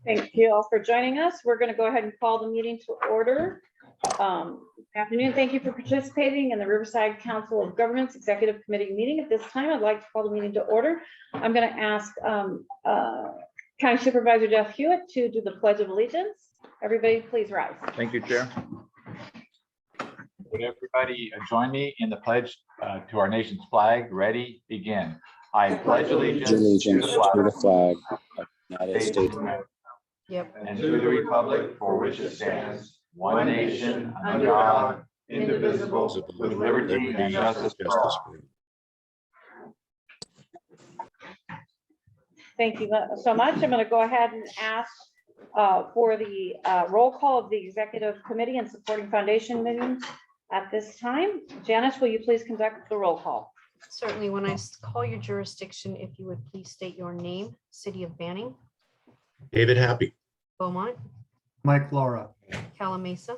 Thank you all for joining us. We're going to go ahead and call the meeting to order. Good afternoon. Thank you for participating in the Riverside Council of Governments Executive Committee meeting. At this time, I'd like to call the meeting to order. I'm going to ask County Supervisor Jeff Hewitt to do the Pledge of Allegiance. Everybody, please rise. Thank you, Chair. Would everybody join me in the pledge to our nation's flag? Ready, begin. I pledge allegiance to the flag of the United States of America. Yep. And to the republic for which it stands, one nation, under God, indivisible, with liberty and justice for all. Thank you so much. I'm going to go ahead and ask for the roll call of the Executive Committee and Supporting Foundation meetings at this time. Janice, will you please conduct the roll call? Certainly. When I call your jurisdiction, if you would please state your name, City of Banning, David Happy. Beaumont, Mike Laura. Calamasa,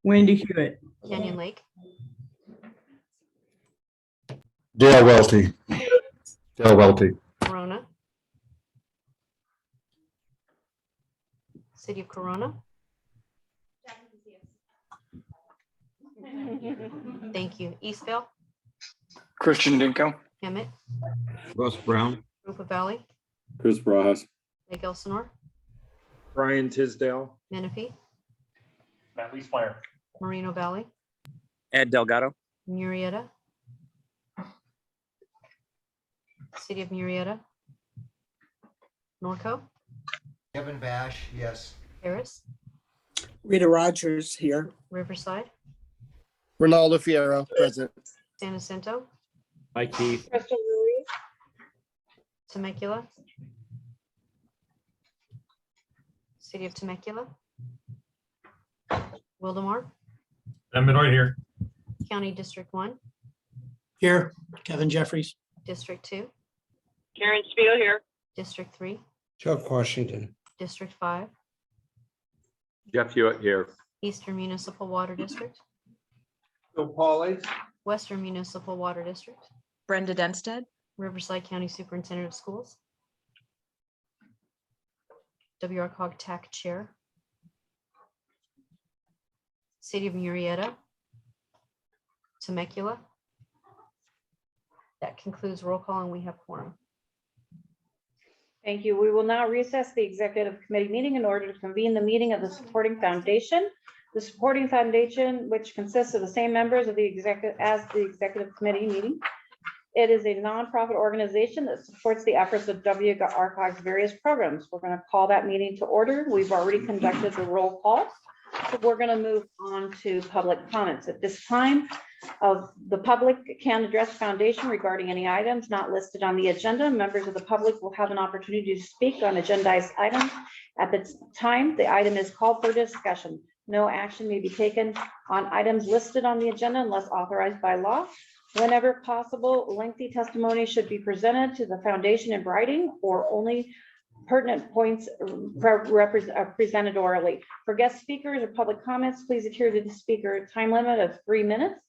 Wendy Hewitt. Canyon Lake, Dale Welty. Dale Welty. Corona, City of Corona. Thank you. Eastville, Christian Dinko. Hemet, Russ Brown. Rupa Valley, Chris Barajas. Lake Elsinore, Brian Tisdale. Menifee, Matt Leesmeyer. Moreno Valley, Ed Delgado. Murrieta, City of Murrieta, Norco, Kevin Bash, yes. Harris, Rita Rogers here. Riverside, Ronaldo Fierro, present. San Jacinto, Hi, Keith. Crystal Ruiz, Temecula, City of Temecula, Wildemar, I'm right here. County District 1, Here, Kevin Jeffries. District 2, Karen Spiel here. District 3, Chuck Washington. District 5, Jeff Hewitt here. Eastern Municipal Water District, Bill Pauly. Western Municipal Water District, Brenda Denstead, Riverside County Superintendent of Schools, WRCOG TAC Chair, City of Murrieta, Temecula. That concludes roll call and we have quorum. Thank you. We will now recess the Executive Committee meeting in order to convene the meeting of the Supporting Foundation. The Supporting Foundation, which consists of the same members of the Executive Committee meeting. It is a nonprofit organization that supports the efforts of WRCOG's various programs. We're going to call that meeting to order. We've already conducted the roll call. So we're going to move on to public comments. At this time, the public can address Foundation regarding any items not listed on the agenda. Members of the public will have an opportunity to speak on agendized items. At the time the item is called for discussion, no action may be taken on items listed on the agenda unless authorized by law. Whenever possible, lengthy testimony should be presented to the Foundation in writing, or only pertinent points presented orally. For guest speakers or public comments, please adhere to the speaker time limit of 3 minutes.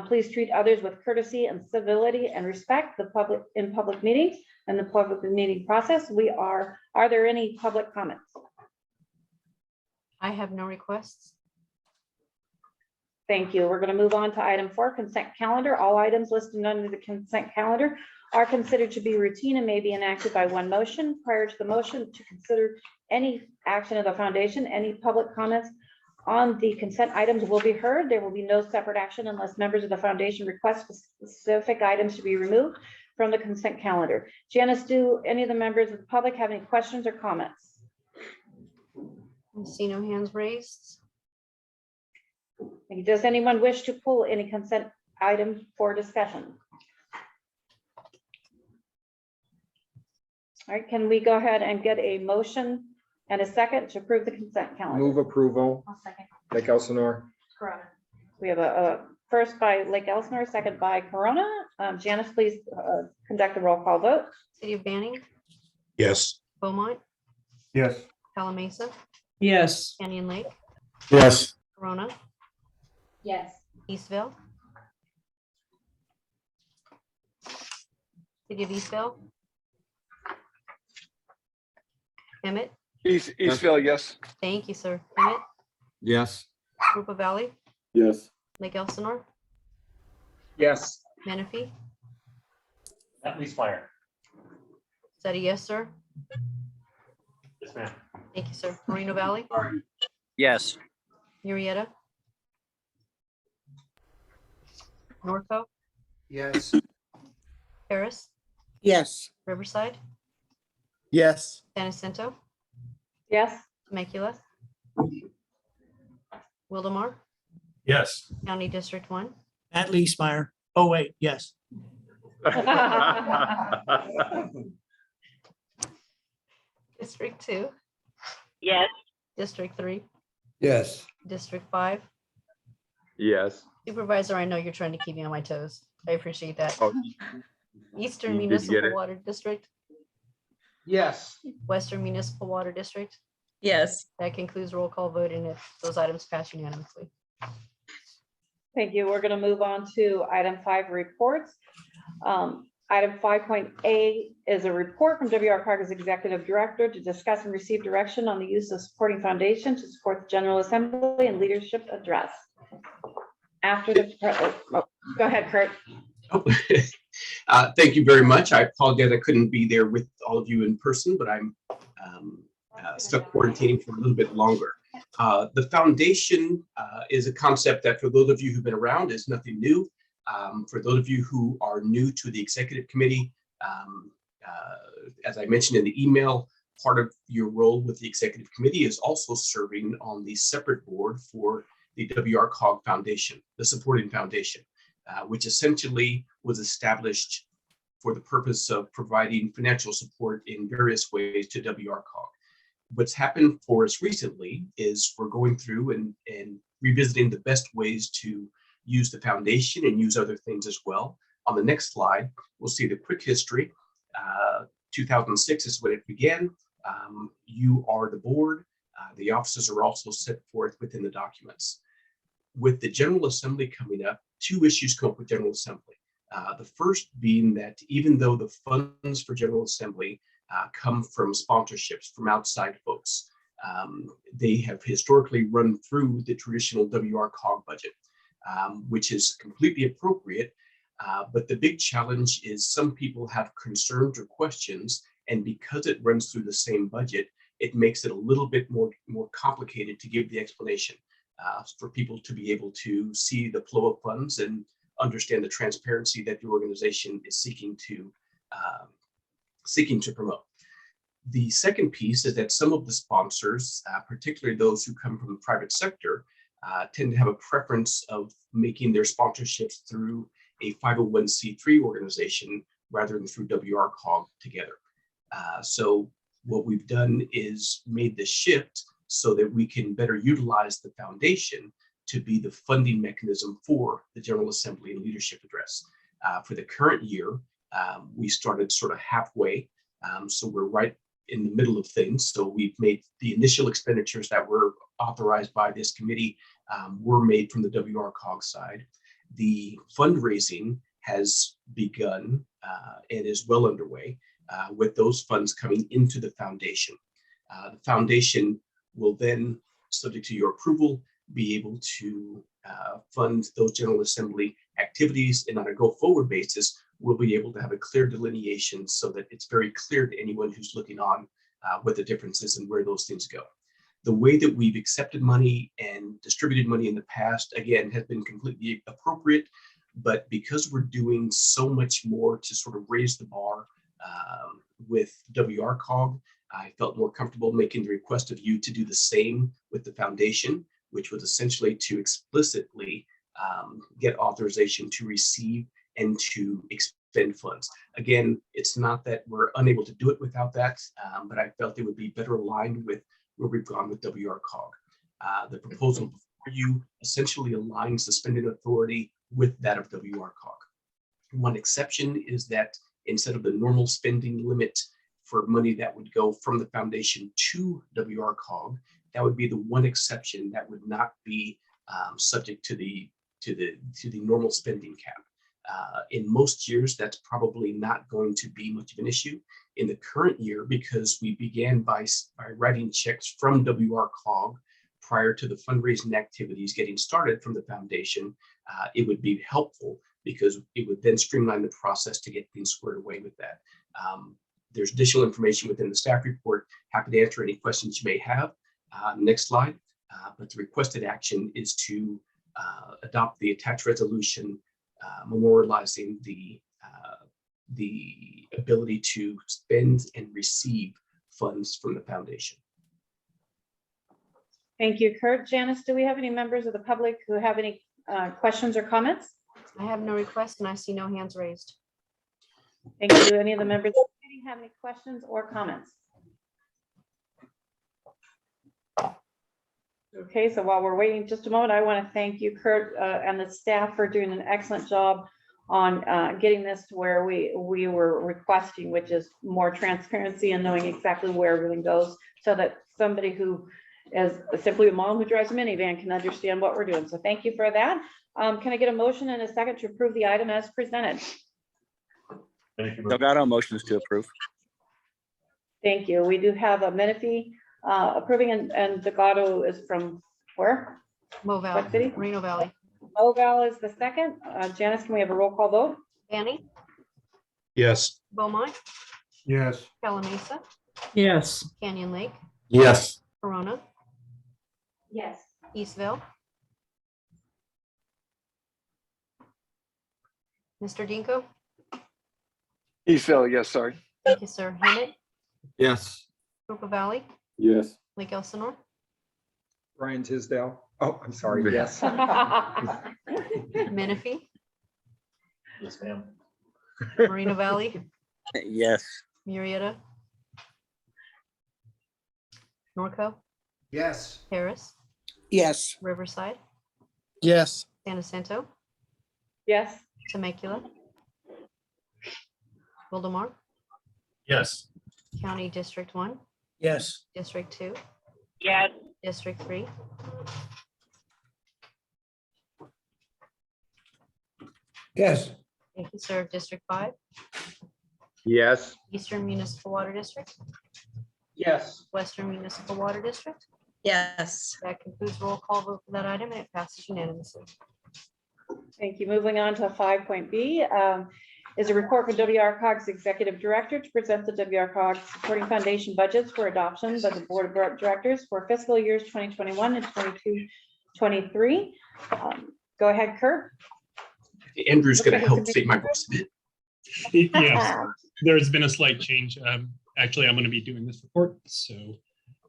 Please treat others with courtesy and civility and respect in public meetings and the public meeting process. Are there any public comments? I have no requests. Thank you. We're going to move on to item 4, consent calendar. All items listed under the consent calendar are considered to be routine and may be enacted by one motion. Prior to the motion to consider any action of the Foundation, any public comments on the consent items will be heard. There will be no separate action unless members of the Foundation request specific items to be removed from the consent calendar. Janice, do any of the members of the public have any questions or comments? I see no hands raised. Does anyone wish to pull any consent items for discussion? All right, can we go ahead and get a motion and a second to approve the consent calendar? Move approval. I'll second. Lake Elsinore. We have a first by Lake Elsinore, second by Corona. Janice, please conduct a roll call vote. City of Banning, Yes. Beaumont, Yes. Calamasa, Yes. Canyon Lake, Yes. Corona, Yes. Eastville, City of Eastville, Emmett, Eastville, yes. thank you, sir. Emmett, Yes. Rupa Valley, Yes. Lake Elsinore, Yes. Menifee, At least fire. is that a yes, sir? Yes, ma'am. Thank you, sir. Moreno Valley, Yes. Murrieta, Norco, Yes. Paris, Yes. Riverside, Yes. San Jacinto, Yes. Temecula, Wildemar, Yes. County District 1, Matt Leesmeyer. Oh, wait, yes. District 2, Yes. District 3, Yes. District 5. Yes. Supervisor, I know you're trying to keep me on my toes. I appreciate that. Oh, Eastern you did get Municipal it. Water District, Yes. Western Municipal Water District. Yes. That concludes roll call vote and those items pass unanimously. Thank you. We're going to move on to item 5, reports. Item 5.A is a report from WRCOG's Executive Director to discuss and receive direction on the use of supporting foundation to support the General Assembly and leadership address. After the, go ahead, Kurt. Thank you very much. I apologize I couldn't be there with all of you in person, but I'm stuck quarantining for a little bit longer. The foundation is a concept that for those of you who've been around is nothing new. For those of you who are new to the executive committee, as I mentioned in the email, part of your role with the executive committee is also serving on the separate board for the WRCOG Foundation, the supporting foundation, which essentially was established for the purpose of providing financial support in various ways to WRCOG. What's happened for us recently is we're going through and revisiting the best ways to use the foundation and use other things as well. On the next slide, we'll see the quick history. 2006 is when it began. You are the board. The offices are also set forth within the documents. With the General Assembly coming up, 2 issues come up with General Assembly. The first being that even though the funds for General Assembly come from sponsorships from outside folks, they have historically run through the traditional WRCOG budget, which is completely appropriate. But the big challenge is some people have concerns or questions, and because it runs through the same budget, it makes it a little bit more complicated to give the explanation for people to be able to see the flow of funds and understand the transparency that the organization is seeking to promote. The second piece is that some of the sponsors, particularly those who come from the private sector, tend to have a preference of making their sponsorships through a 501c3 organization rather than through WRCOG together. So what we've done is made the shift so that we can better utilize the foundation to be the funding mechanism for the General Assembly and Leadership Address. For the current year, we started sort of halfway, so we're right in the middle of things. So we've made the initial expenditures that were authorized by this committee were made from the WRCOG side. The fundraising has begun and is well underway with those funds coming into the foundation. The foundation will then, subject to your approval, be able to fund those General Assembly activities, and on a go-forward basis, we'll be able to have a clear delineation so that it's very clear to anyone who's looking on what the difference is and where those things go. The way that we've accepted money and distributed money in the past, again, has been completely appropriate, but because we're doing so much more to sort of raise the bar with WRCOG, I felt more comfortable making the request of you to do the same with the foundation, which was essentially to explicitly get authorization to receive and to expend funds. Again, it's not that we're unable to do it without that, but I felt it would be better aligned with where we've gone with WRCOG. The proposal before you essentially aligns the spending authority with that of WRCOG. One exception is that instead of the normal spending limit for money that would go from the foundation to WRCOG, that would be the one exception that would not be subject to the normal spending cap. In most years, that's probably not going to be much of an issue. in the current year, because we began by writing checks from WRCOG prior to the fundraising activities getting started from the foundation, it would be helpful because it would then streamline the process to get things squared away with that. There's additional information within the staff report. Happy to answer any questions you may have. Next slide. But the requested action is to adopt the attached resolution memorializing the ability to spend and receive funds from the foundation. Thank you, Kurt. Janice, do we have any members of the public who have any questions or comments? I have no request and I see no hands raised. Thank you. Do any of the members of the committee have any questions or comments? Okay, so while we're waiting just a moment, I want to thank you, Kurt, and the staff for doing an excellent job on getting this to where we were requesting, which is more transparency and knowing exactly where everything goes, so that somebody who is simply a mom who drives a minivan can understand what we're doing. So thank you for that. Can I get a motion and a second to approve the item as presented? Delgado motions to approve. Thank you. We do have a Menifee approving, and Delgado is from where? Moval, What city? Moreno Valley. Oval is the second. Janice, can we have a roll call vote? Banning, Yes. Beaumont, Yes. Calamasa, Yes. Canyon Lake, Yes. Corona, Yes. Eastville. Mr. Dinko? Eastville, yes, sorry. Thank you, sir. Hemet, Yes. Krupa Valley, Yes. Lake Elsinore, Ryan Tisdale. Oh, I'm sorry. Yes. Menifee, Yes, ma'am. Moreno Valley, Yes. Murrieta, Norco, Yes. Harris, Yes. Riverside, Yes. San Jacinto, Yes. Temecula, Wildemar, Yes. County District 1, Yes. District 2, Yes. District 3, Yes. thank you, sir. District 5, Yes. Eastern Municipal Water District, Yes. Western Municipal Water District. Yes. That concludes roll call vote for that item, and it passes unanimously. Thank you. Moving on to 5.B is a report from WRCOG's Executive Director to present the WRCOG supporting foundation budgets for adoption by the Board of Directors for fiscal years 2021 and 22-23. Go ahead, Kurt. Andrew's going to help save my voice a bit. Yes, there's been a slight change. Actually, I'm going to be doing this report. So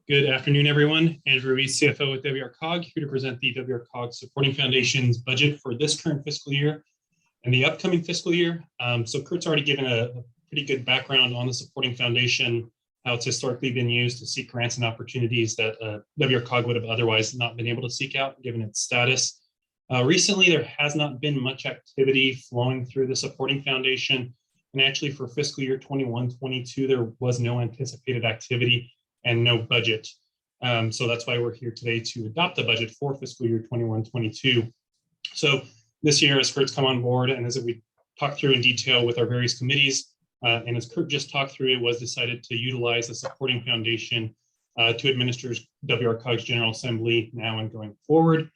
good afternoon, everyone. Andrew Reese, CFO with WRCOG, here to present the WRCOG Supporting Foundation's budget for this current fiscal year and the upcoming fiscal year. So Kurt's already given a pretty good background on the Supporting Foundation, how it's historically been used to seek grants and opportunities that WRCOG would have otherwise not been able to seek out, given its status. Recently, there has not been much activity flowing through the Supporting Foundation. And actually for fiscal year 21-22, there was no anticipated activity and no budget. So that's why we're here today to adopt the budget for fiscal year 21-22. So this year, as Kurt's come on board, and as we talked through in detail with our various committees, and as Kurt just talked through, it was decided to utilize the Supporting Foundation to administer WRCOG's General Assembly now and going forward.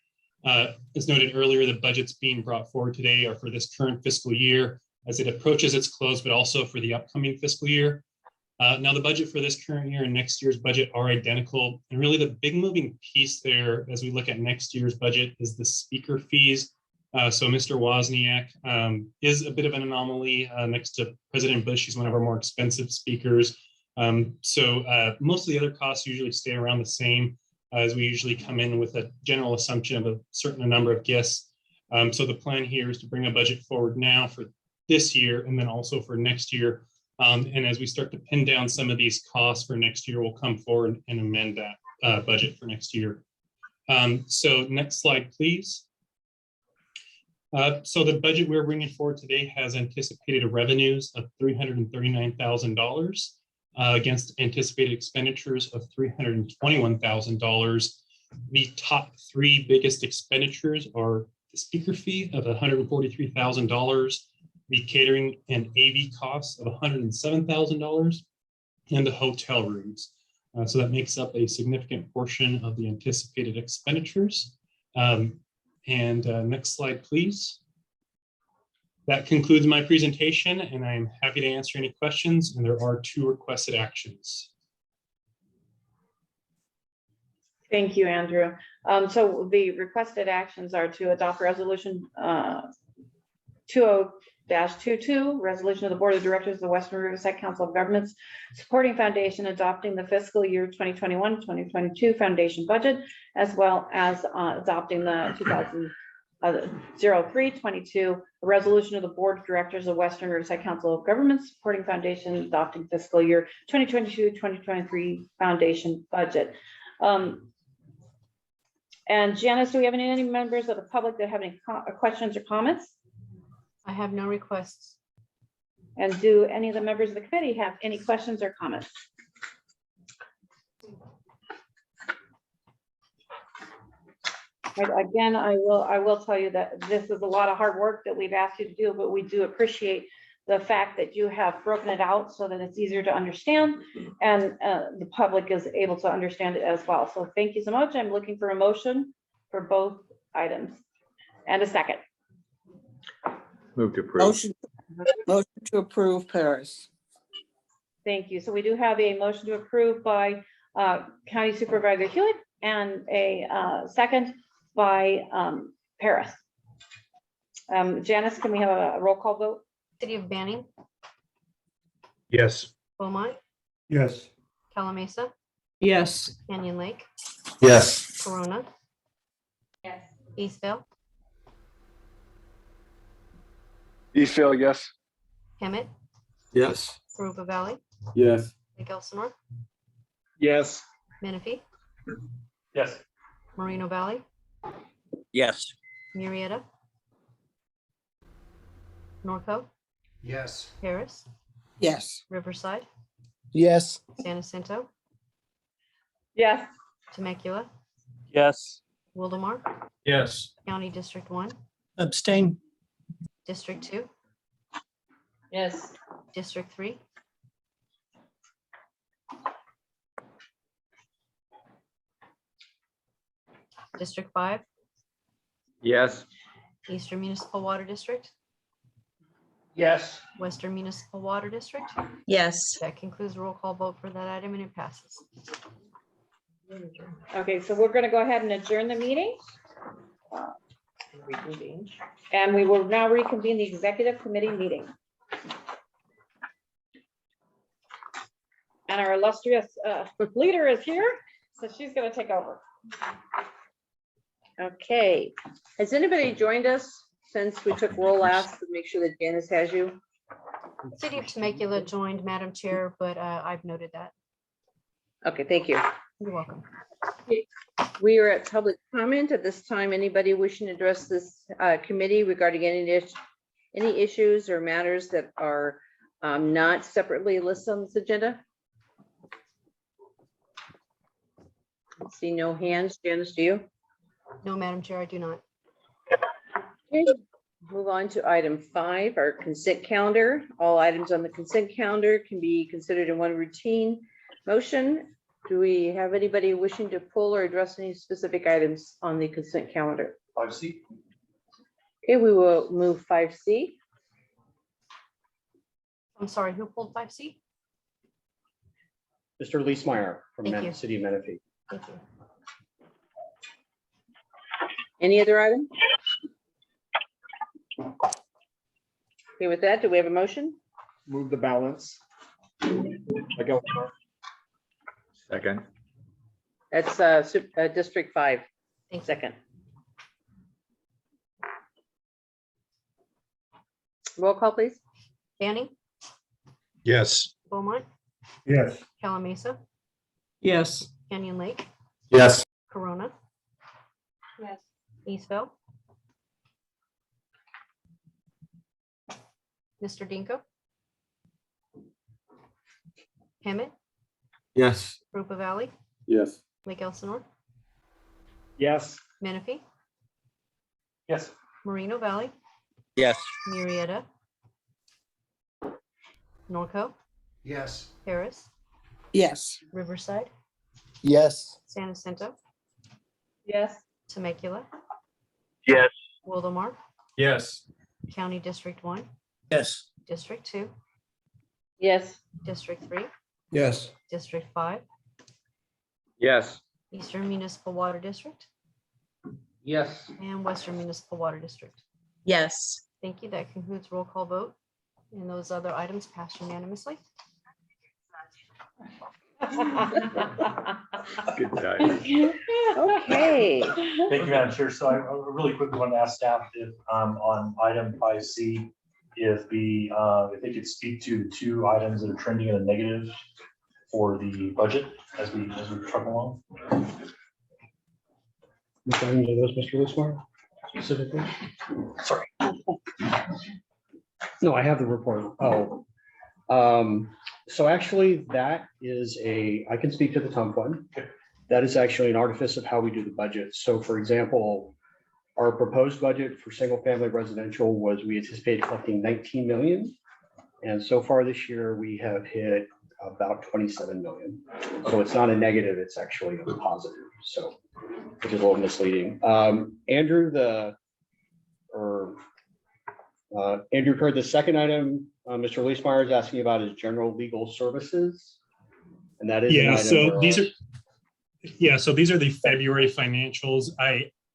As noted earlier, the budgets being brought forward today are for this current fiscal year as it approaches its close, but also for the upcoming fiscal year. Now, the budget for this current year and next year's budget are identical. And really the big moving piece there as we look at next year's budget is the speaker fees. So Mr. Wozniak is a bit of an anomaly next to President Bush. He's one of our more expensive speakers. So most of the other costs usually stay around the same as we usually come in with a general assumption of a certain number of guests. So the plan here is to bring a budget forward now for this year and then also for next year. And as we start to pin down some of these costs for next year, we'll come forward and amend that budget for next year. So next slide, please. So the budget we're bringing forward today has anticipated revenues of $339,000 against anticipated expenditures of $321,000. The top three biggest expenditures are the speaker fee of $143,000, the catering and AV costs of $107,000, and the hotel rooms. So that makes up a significant portion of the anticipated expenditures. Next slide, please. That concludes my presentation, and I'm happy to answer any questions, and there are 2 requested actions. Thank you, Andrew. So the requested actions are to adopt resolution 20-22, resolution of the Board of Directors of the Western Riverside Council of Governments supporting foundation adopting the fiscal year 2021-2022 foundation budget, as well as adopting the 2003-22 resolution of the Board of Directors of Western Riverside Council of Governments supporting foundation adopting fiscal year 2022-2023 foundation budget. And Janice, do we have any members of the public that have any questions or comments? I have no requests. And do any of the members of the committee have any questions or comments? Again, I will tell you that this is a lot of hard work that we've asked you to do, but we do appreciate the fact that you have broken it out so that it's easier to understand and the public is able to understand it as well. So thank you so much. I'm looking for a motion for both items and a second. Move to approve. Motion to approve, Paris. Thank you. So we do have a motion to approve by County Supervisor Hewitt and a second by Paris. Janice, can we have a roll call vote? City of Banning, Yes. Beaumont, Yes. Calamasa, Yes. Canyon Lake, Yes. Corona, Yes. Eastvale, Eastvale, yes. Hemet, Yes. Carupa Valley, Yes. Lake Elsinore, Yes. Menifee, Yes. Moreno Valley, Yes. Murrieta, Norco, Yes. Harris, Yes. Riverside, Yes. San Jacinto, Yes. Temecula, Yes. Wildemar, Yes. County District 1, Abstain. District 2, Yes. District 3, District 5, Yes. Eastern Municipal Water District, Yes. Western Municipal Water District. Yes. That concludes the roll call vote for that item and it passes. Okay, so we're going to go ahead and adjourn the meeting. And we will now reconvene the executive committee meeting. And our illustrious leader is here, so she's going to take over. Okay, has anybody joined us since we took roll last to make sure that Janice has you? City of Temecula joined, Madam Chair, but I've noted that. Okay, thank you. You're welcome. We are at public comment at this time. Anybody wishing to address this committee regarding any issues or matters that are not separately listed on this agenda? I see no hands. Janice, do you? No, Madam Chair, I do not. Okay. Move on to item 5, our consent calendar. All items on the consent calendar can be considered in one routine motion. Do we have anybody wishing to pull or address any specific items on the consent calendar? 5C. Okay, we will move 5C. I'm sorry, who pulled 5C? Mr. Leesmeyer from Thank you. City of Menifee. Thank you. Any other item? Okay, with that, do we have a motion? Move the balance. Second. That's District 5. Thank you. Second. Roll call, please. Banning, Yes. Beaumont, Yes. Calamasa, Yes. Canyon Lake, Yes. Corona. Yes. Eastvale. Mr. Dinko. Hemet, Yes. Carupa Valley, Yes. Lake Elsinore, Yes. Menifee, Yes. Moreno Valley, Yes. Murrieta, Norco, Yes. Harris, Yes. Riverside, Yes. San Jacinto, Yes. Temecula, Yes. Wildomar, Yes. County District 1, Yes. District 2, Yes. District 3, Yes. District 5, Yes. Eastern Municipal Water District, Yes. and Western Municipal Water District. Yes. Thank you. That concludes roll call vote. And those other items passed unanimously. Good job. Okay. Thank you, Madam Chair. So I really quickly want to ask staff if, on item 5C, if they could speak to the two items that are trending in a negative for the budget as we truck along. Which items are those, Mr. Lismar, specifically? Sorry. No, I have the report. Oh. So actually that is I can speak to the TUMP one. That is actually an artifice of how we do the budget. So for example, our proposed budget for single family residential was we anticipated collecting 19 million. And so far this year, we have hit about 27 million. So it's not a negative, it's actually a positive. So, which is a little misleading. Andrew, Andrew Kerr, the second item Mr. Leesmeyer is asking about is general legal services. And that is. Yeah, so these are the February financials.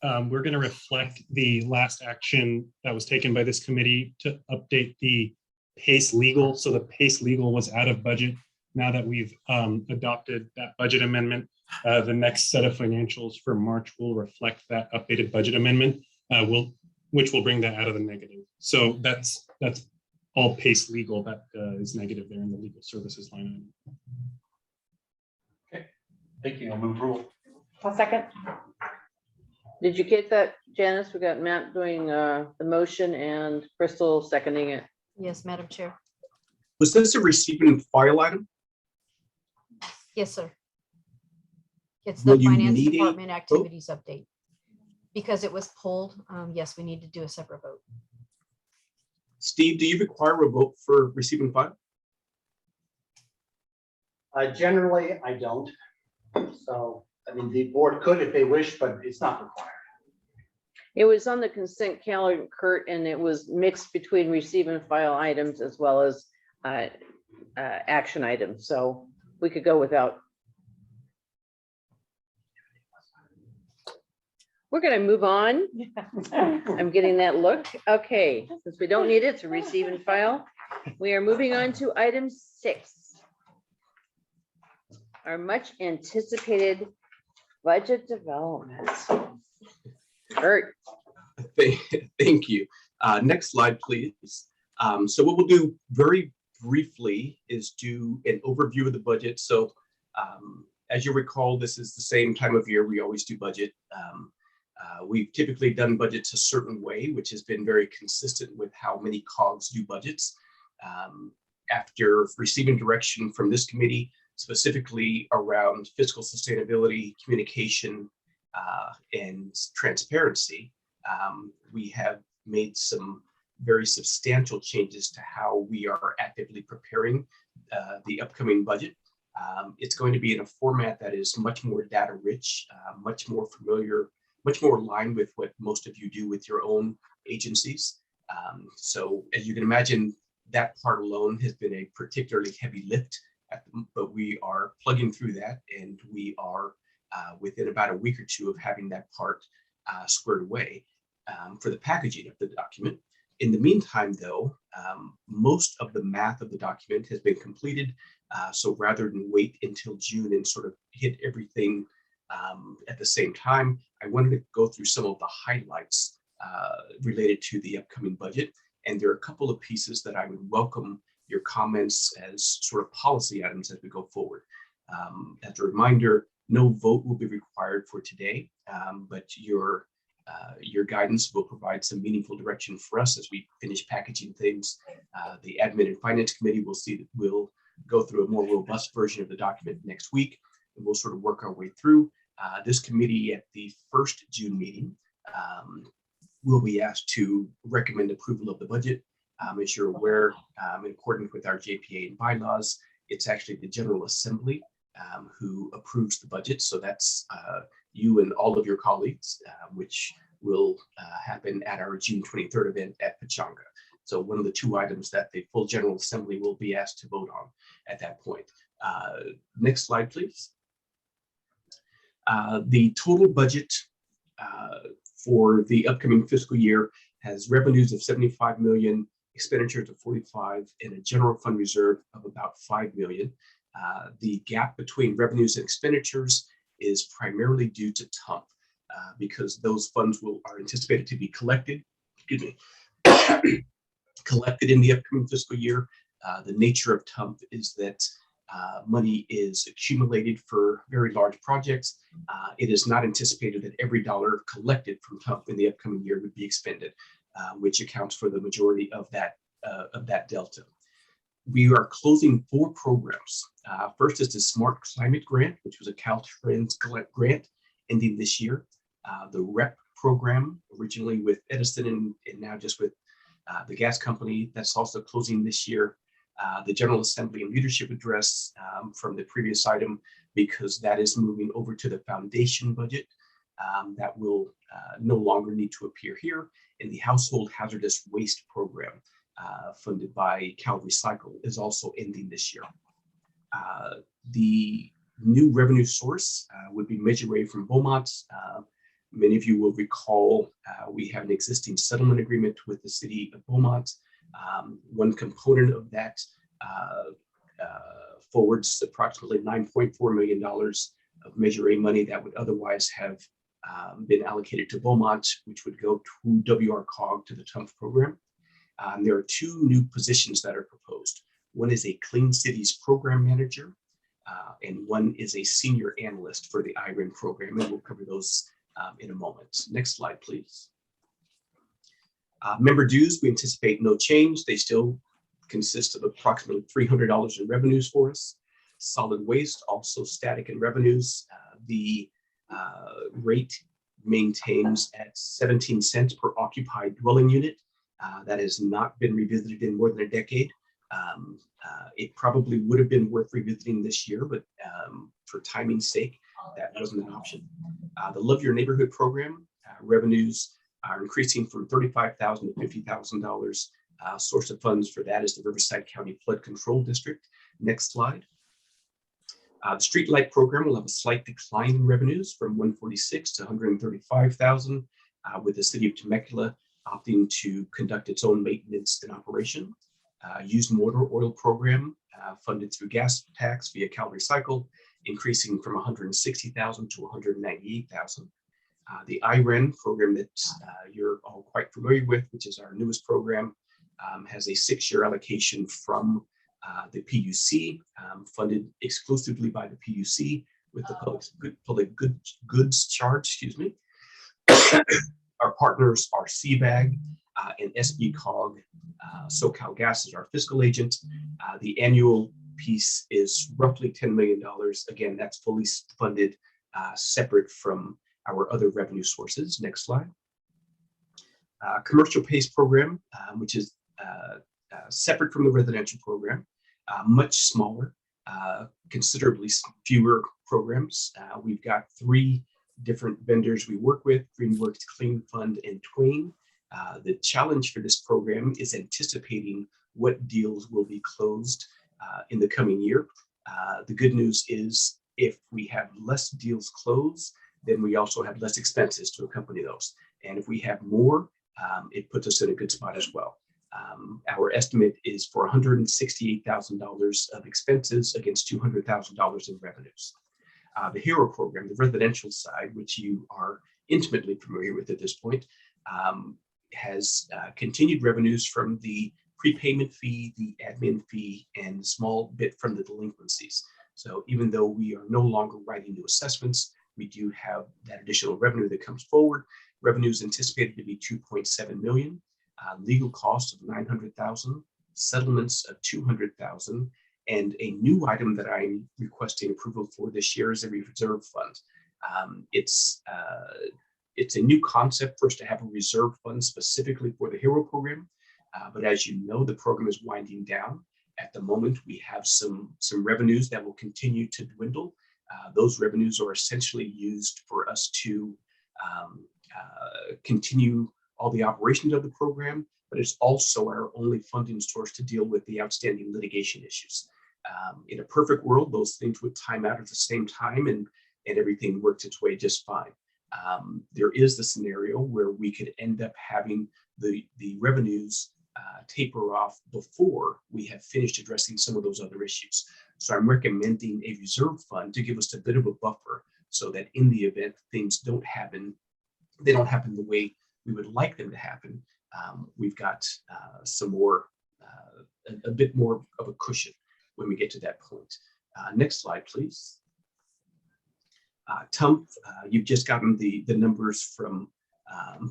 We're going to reflect the last action that was taken by this committee to update the PACE legal. So the PACE legal was out of budget. Now that we've adopted that budget amendment, the next set of financials for March will reflect that updated budget amendment, which will bring that out of the negative. So that's all PACE legal that is negative there in the legal services line item. Okay, thank you. I'll move approval. I'll second. Did you get that, Janice? We got Matt doing the motion and Crystal seconding it. Yes, Madam Chair. Was this a receive and file item? Yes, sir. It's the Will you Finance need a Department activities update. Because it was pulled, yes, we need to do a separate vote. Steve, do you require a vote for receive and file? Generally, I don't. So, I mean, the board could if they wish, but it's not required. It was on the consent calendar, Kurt, and it was mixed between receive and file items as well as action items. So we could go without. We're going to move on. I'm getting that look. Okay, since we don't need it to receive and file, we are moving on to item 6. Our much anticipated budget development. Kurt. Thank you. Next slide, please. So what we'll do very briefly is do an overview of the budget. So as you recall, this is the same time of year we always do budget. We've typically done budgets a certain way, which has been very consistent with how many COGs do budgets. After receiving direction from this committee, specifically around fiscal sustainability, communication, and transparency, we have made some very substantial changes to how we are actively preparing the upcoming budget. It's going to be in a format that is much more data rich, much more familiar, much more aligned with what most of you do with your own agencies. So as you can imagine, that part alone has been a particularly heavy lift, but we are plugging through that, and we are within about a week or two of having that part squared away for the packaging of the document. In the meantime, though, most of the math of the document has been completed. So rather than wait until June and sort of hit everything at the same time, I wanted to go through some of the highlights related to the upcoming budget. And there are a couple of pieces that I would welcome your comments as sort of policy items as we go forward. As a reminder, no vote will be required for today, but your guidance will provide some meaningful direction for us as we finish packaging things. The Admin and Finance Committee will go through a more robust version of the document next week, and we'll sort of work our way through. This committee at the first June meeting will be asked to recommend approval of the budget. As you're aware, in accordance with our JPA and bylaws, It's actually the General Assembly who approves the budget. So that's you and all of your colleagues, which will happen at our June 23rd event at Pachanga. So one of the two items that the full General Assembly will be asked to vote on at that point. Next slide, please. The total budget for the upcoming fiscal year has revenues of 75 million, expenditures of 45, and a general fund reserve of about 5 million. The gap between revenues and expenditures is primarily due to TUMP because those funds are anticipated to be collected, excuse me, collected in the upcoming fiscal year. The nature of TUMP is that money is accumulated for very large projects. It is not anticipated that every dollar collected from TUMP in the upcoming year would be expended, which accounts for the majority of that delta. We are closing 4 programs. First is the Smart Climate Grant, which was a Caltrans grant ending this year. The REP program, originally with Edison and now just with the gas company, that's also closing this year. The General Assembly and Leadership Address from the previous item, because that is moving over to the foundation budget. That will no longer need to appear here. And the Household Hazardous Waste Program, funded by Cal Recycle, is also ending this year. The new revenue source would be Measure A from Beaumont. Many of you will recall we have an existing settlement agreement with the city of Beaumont. One component of that forwards approximately $9.4 million of Measure A money that would otherwise have been allocated to Beaumont, which would go to WRCOG, to the TUMP program. There are 2 new positions that are proposed. One is a Clean Cities Program Manager, and one is a Senior Analyst for the IREN program, and we'll cover those in a moment. Next slide, please. Member dues, we anticipate no change. They still consist of approximately $300 in revenues for us. Solid waste, also static in revenues. The rate maintains at 17 cents per occupied dwelling unit. That has not been revisited in more than a decade. It probably would have been worth revisiting this year, but for timing's sake, that wasn't an option. The Love Your Neighborhood program, revenues are increasing from $35,000 to $50,000. Source of funds for that is the Riverside County Flood Control District. Next slide. The Streetlight program will have a slight decline in revenues from 146 to 135,000, with the city of Temecula opting to conduct its own maintenance and operation. Used motor oil program funded through gas tax via Cal Recycle, increasing from 160,000 to 198,000. The IREN program that you're all quite familiar with, which is our newest program, has a 6-year allocation from the PUC, funded exclusively by the PUC with the public goods charge, excuse me. Our partners are CBAG and SBCOG. SoCal Gas is our fiscal agent. The annual piece is roughly $10 million. Again, that's fully funded, separate from our other revenue sources. Next slide. Commercial PACE program, which is separate from the residential program, much smaller, considerably fewer programs. We've got 3 different vendors we work with: Greenworks, Clean Fund, and Twain. The challenge for this program is anticipating what deals will be closed in the coming year. The good news is if we have less deals closed, then we also have less expenses to accompany those. And if we have more, it puts us in a good spot as well. Our estimate is for $168,000 of expenses against $200,000 in revenues. The HERO program, the residential side, which you are intimately familiar with at this point, has continued revenues from the prepayment fee, the admin fee, and a small bit from the delinquencies. So even though we are no longer writing new assessments, we do have that additional revenue that comes forward. Revenues anticipated to be 2.7 million, legal costs of 900,000, settlements of 200,000, and a new item that I'm requesting approval for this year is a reserve fund. It's a new concept for us to have a reserve fund specifically for the HERO program. But as you know, the program is winding down, At the moment, we have some revenues that will continue to dwindle. Those revenues are essentially used for us to continue all the operations of the program, but it's also our only funding source to deal with the outstanding litigation issues. In a perfect world, those things would time out at the same time and everything works its way just fine. There is the scenario where we could end up having the revenues taper off before we have finished addressing some of those other issues. So I'm recommending a reserve fund to give us a bit of a buffer so that in the event things don't happen the way we would like them to happen, we've got some more, a bit more of a cushion when we get to that point. Next slide, please. TUMP, you've just gotten the numbers from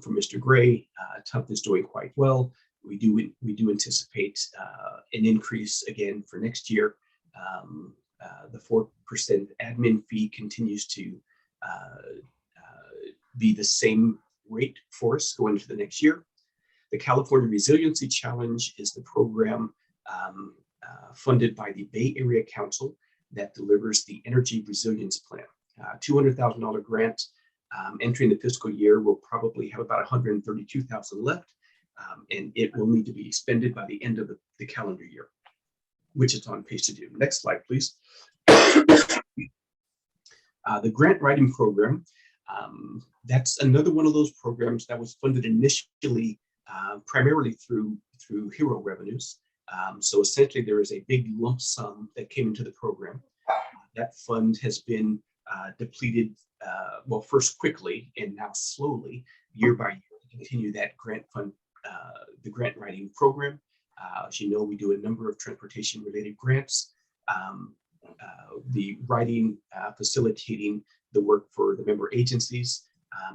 Mr. Gray. TUMP is doing quite well. We do anticipate an increase again for next year. The 4% admin fee continues to be the same rate for us going into the next year. The California Resiliency Challenge is the program funded by the Bay Area Council that delivers the Energy Resilience Plan. $200,000 grant. Entering the fiscal year, we'll probably have about $132,000 left, and it will need to be expended by the end of the calendar year, which it's on pace to do. Next slide, please. The grant writing program, that's another one of those programs that was funded initially primarily through HERO revenues. So essentially there is a big lump sum that came into the program. That fund has been depleted, well, first quickly and now slowly, year by year, to continue that grant fund, the grant writing program. As you know, we do a number of transportation related grants. The writing, facilitating the work for the member agencies.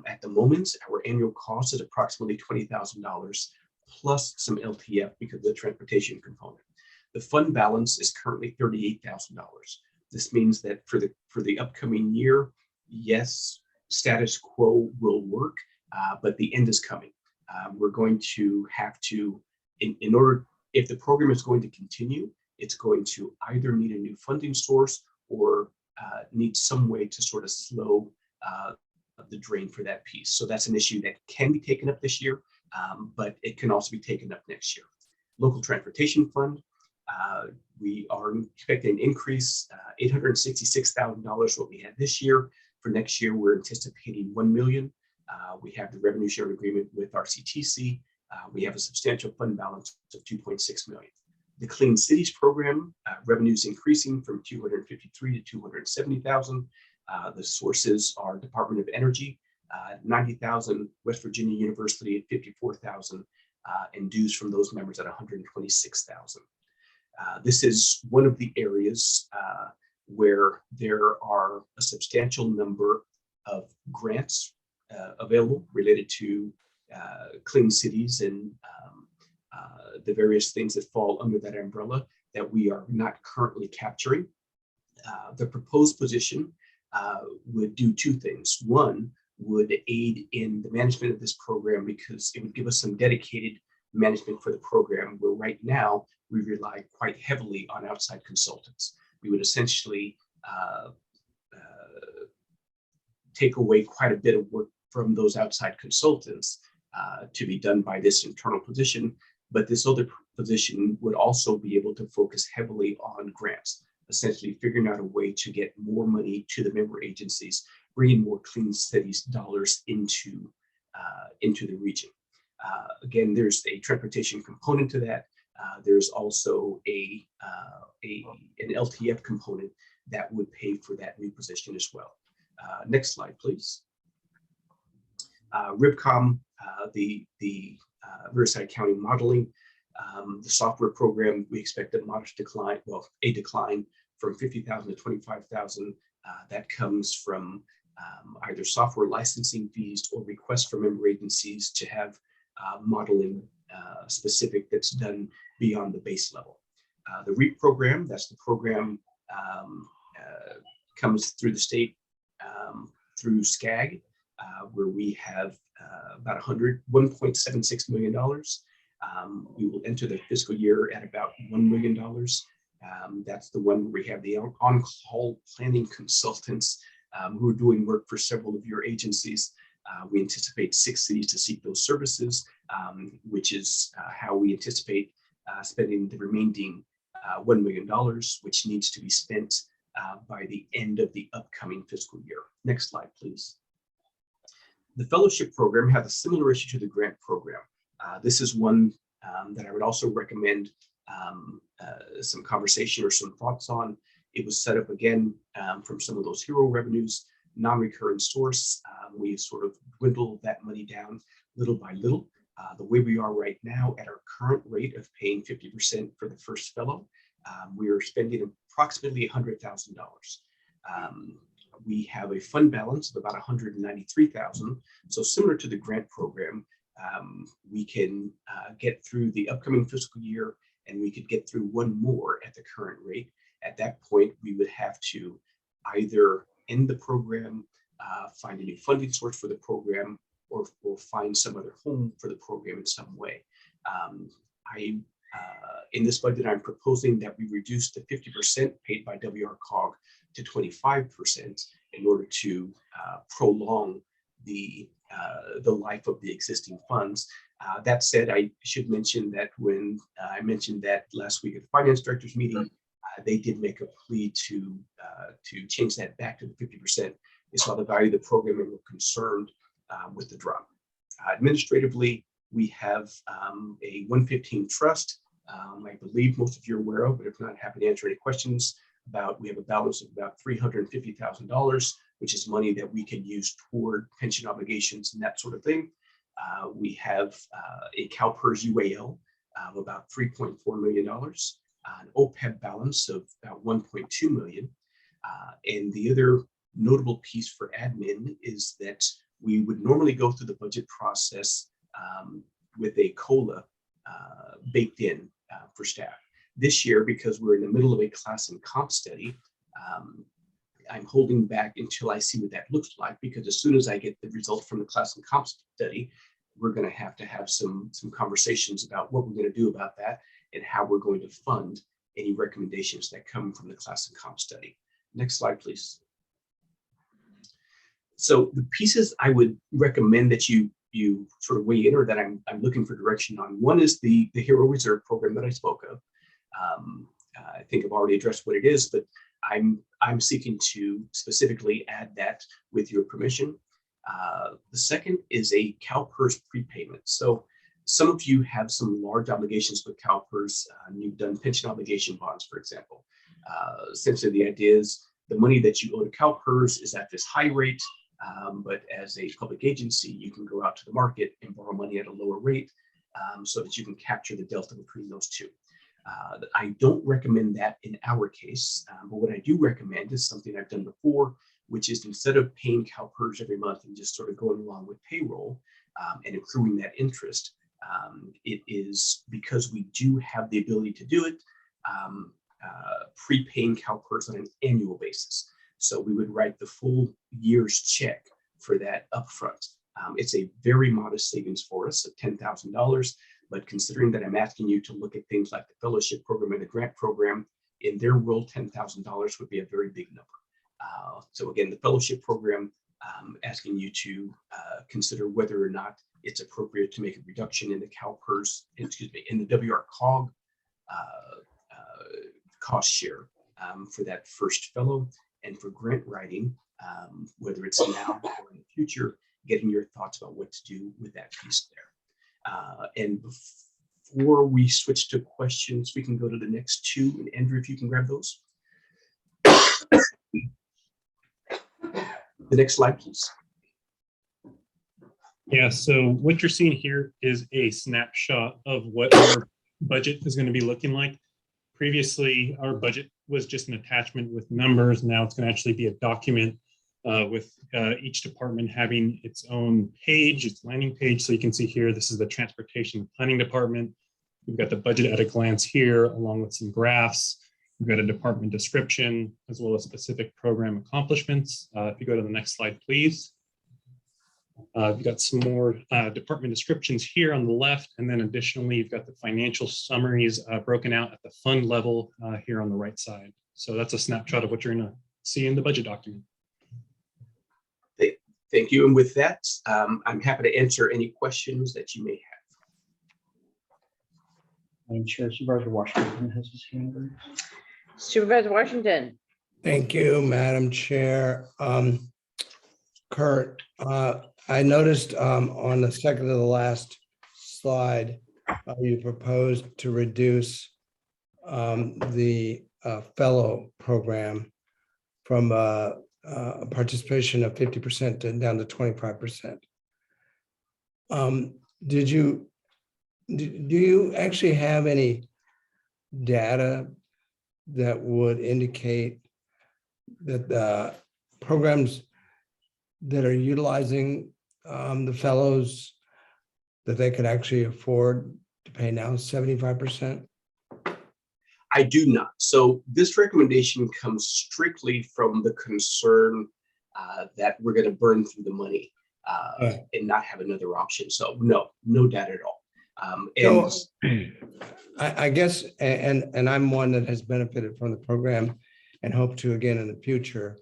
At the moment, our annual cost is approximately $20,000 plus some LTF because of the transportation component. The fund balance is currently $38,000. This means that for the upcoming year, yes, status quo will work, but the end is coming. We're going to have to, in order, if the program is going to continue, it's going to either need a new funding source or need some way to sort of slow the drain for that piece. So that's an issue that can be taken up this year, but it can also be taken up next year. Local Transportation Fund, we are expecting an increase, $866,000 what we had this year. For next year, we're anticipating $1 million. We have the revenue sharing agreement with RCTC. We have a substantial fund balance of $2.6 million. The Clean Cities program, revenues increasing from $253,000 to $270,000. The sources are Department of Energy, $90,000, West Virginia University at $54,000, and dues from those members at $126,000. This is one of the areas where there are a substantial number of grants available related to clean cities and the various things that fall under that umbrella that we are not currently capturing. The proposed position would do two things. One, would aid in the management of this program because it would give us some dedicated management for the program, where right now we rely quite heavily on outside consultants. We would essentially take away quite a bit of work from those outside consultants to be done by this internal position. But this other position would also be able to focus heavily on grants, essentially figuring out a way to get more money to the member agencies, bringing more clean cities dollars into the region. Again, there's a transportation component to that. There's also an LTF component that would pay for that new position as well. Next slide, please. RIBCOM, the Riverside County Modeling, the software program, we expect a modest decline, well, a decline from $50,000 to $25,000. That comes from either software licensing fees or requests from member agencies to have modeling specific that's done beyond the base level. The REAP program, that's the program comes through the state through SCAG, where we have about $1.76 million. We will enter the fiscal year at about $1 million. That's the one where we have the on-call planning consultants who are doing work for several of your agencies. We anticipate 6 cities to seek those services, which is how we anticipate spending the remaining $1 million, which needs to be spent by the end of the upcoming fiscal year. Next slide, please. The fellowship program has a similar issue to the grant program. This is one that I would also recommend some conversation or some thoughts on. It was set up again from some of those hero revenues, non-recurrent source. We sort of dwindled that money down little by little. The way we are right now at our current rate of paying 50% for the first fellow, we are spending approximately $100,000. We have a fund balance of about $193,000. So similar to the grant program, we can get through the upcoming fiscal year, and we could get through one more at the current rate. At that point, we would have to either end the program, find a new funding source for the program, or find some other home for the program in some way. In this budget, I'm proposing that we reduce the 50% paid by WRCOG to 25% in order to prolong the life of the existing funds. That said, I should mention that when I mentioned that last week at the finance directors meeting, they did make a plea to change that back to the 50%. They saw the value of the program and were concerned with the drop. Administratively, we have a 115 trust. I believe most of you are aware of, but if not, happy to answer any questions about. We have a balance of about $350,000, which is money that we can use toward pension obligations and that sort of thing. We have a CalPERS UAL of about $3.4 million, an OPEB balance of about $1.2 million. And the other notable piece for admin is that we would normally go through the budget process with a COLA baked in for staff. This year, because we're in the middle of a class and comp study, I'm holding back until I see what that looks like, because as soon as I get the results from the class and comp study, we're going to have some conversations about what we're going to do about that and how we're going to fund any recommendations that come from the class and comp study. Next slide, please. So the pieces I would recommend that you sort of weigh in, or that I'm looking for direction on. One is the Hero Reserve program that I spoke of. I think I've already addressed what it is, but I'm seeking to specifically add that with your permission. The second is a CalPERS prepayment. So some of you have some large obligations with CalPERS. You've done pension obligation bonds, for example. Essentially, the idea is the money that you owe to CalPERS is at this high rate, but as a public agency, you can go out to the market and borrow money at a lower rate so that you can capture the delta between those two. I don't recommend that in our case, but what I do recommend is something I've done before, which is instead of paying CalPERS every month and just sort of going along with payroll and accruing that interest, it is, because we do have the ability to do it, prepaying CalPERS on an annual basis. So we would write the full year's check for that upfront. It's a very modest savings for us of $10,000, but considering that I'm asking you to look at things like the fellowship program and the grant program, in their world, $10,000 would be a very big number. So again, the fellowship program, asking you to consider whether or not it's appropriate to make a reduction in the CalPERS, in the WRCOG cost share for that first fellow, and for grant writing, whether it's now or in the future, getting your thoughts about what to do with that piece there. And before we switch to questions, we can go to the next two. And Andrew, if you can grab those. The next slide, please. Yeah, so what you're seeing here is a snapshot of what our budget is going to be looking like. Previously, our budget was just an attachment with numbers. Now it's going to actually be a document with each department having its own page, its landing page. So you can see here, this is the Transportation Planning Department. We've got the budget at a glance here, along with some graphs. We've got a department description, as well as specific program accomplishments. If you go to the next slide, please. You've got some more department descriptions here on the left, and then additionally, you've got the financial summaries broken out at the fund level here on the right side. So that's a snapshot of what you're going to see in the budget document. Thank you. And with that, I'm happy to answer any questions that you may have. Madam Chair, Supervisor Washington has his hand raised. Supervisor Washington. Thank you, Madam Chair. Kurt, I noticed on the second to the last slide, you proposed to reduce the fellow program from a participation of 50% down to 25%. Do you actually have any data that would indicate that the programs that are utilizing the fellows, that they could actually afford to pay now 75%? I do not. So this recommendation comes strictly from the concern that we're going to burn through the money and not have another option. So no data at all. So I guess, and I'm one that has benefited from the program and hope to again in the future.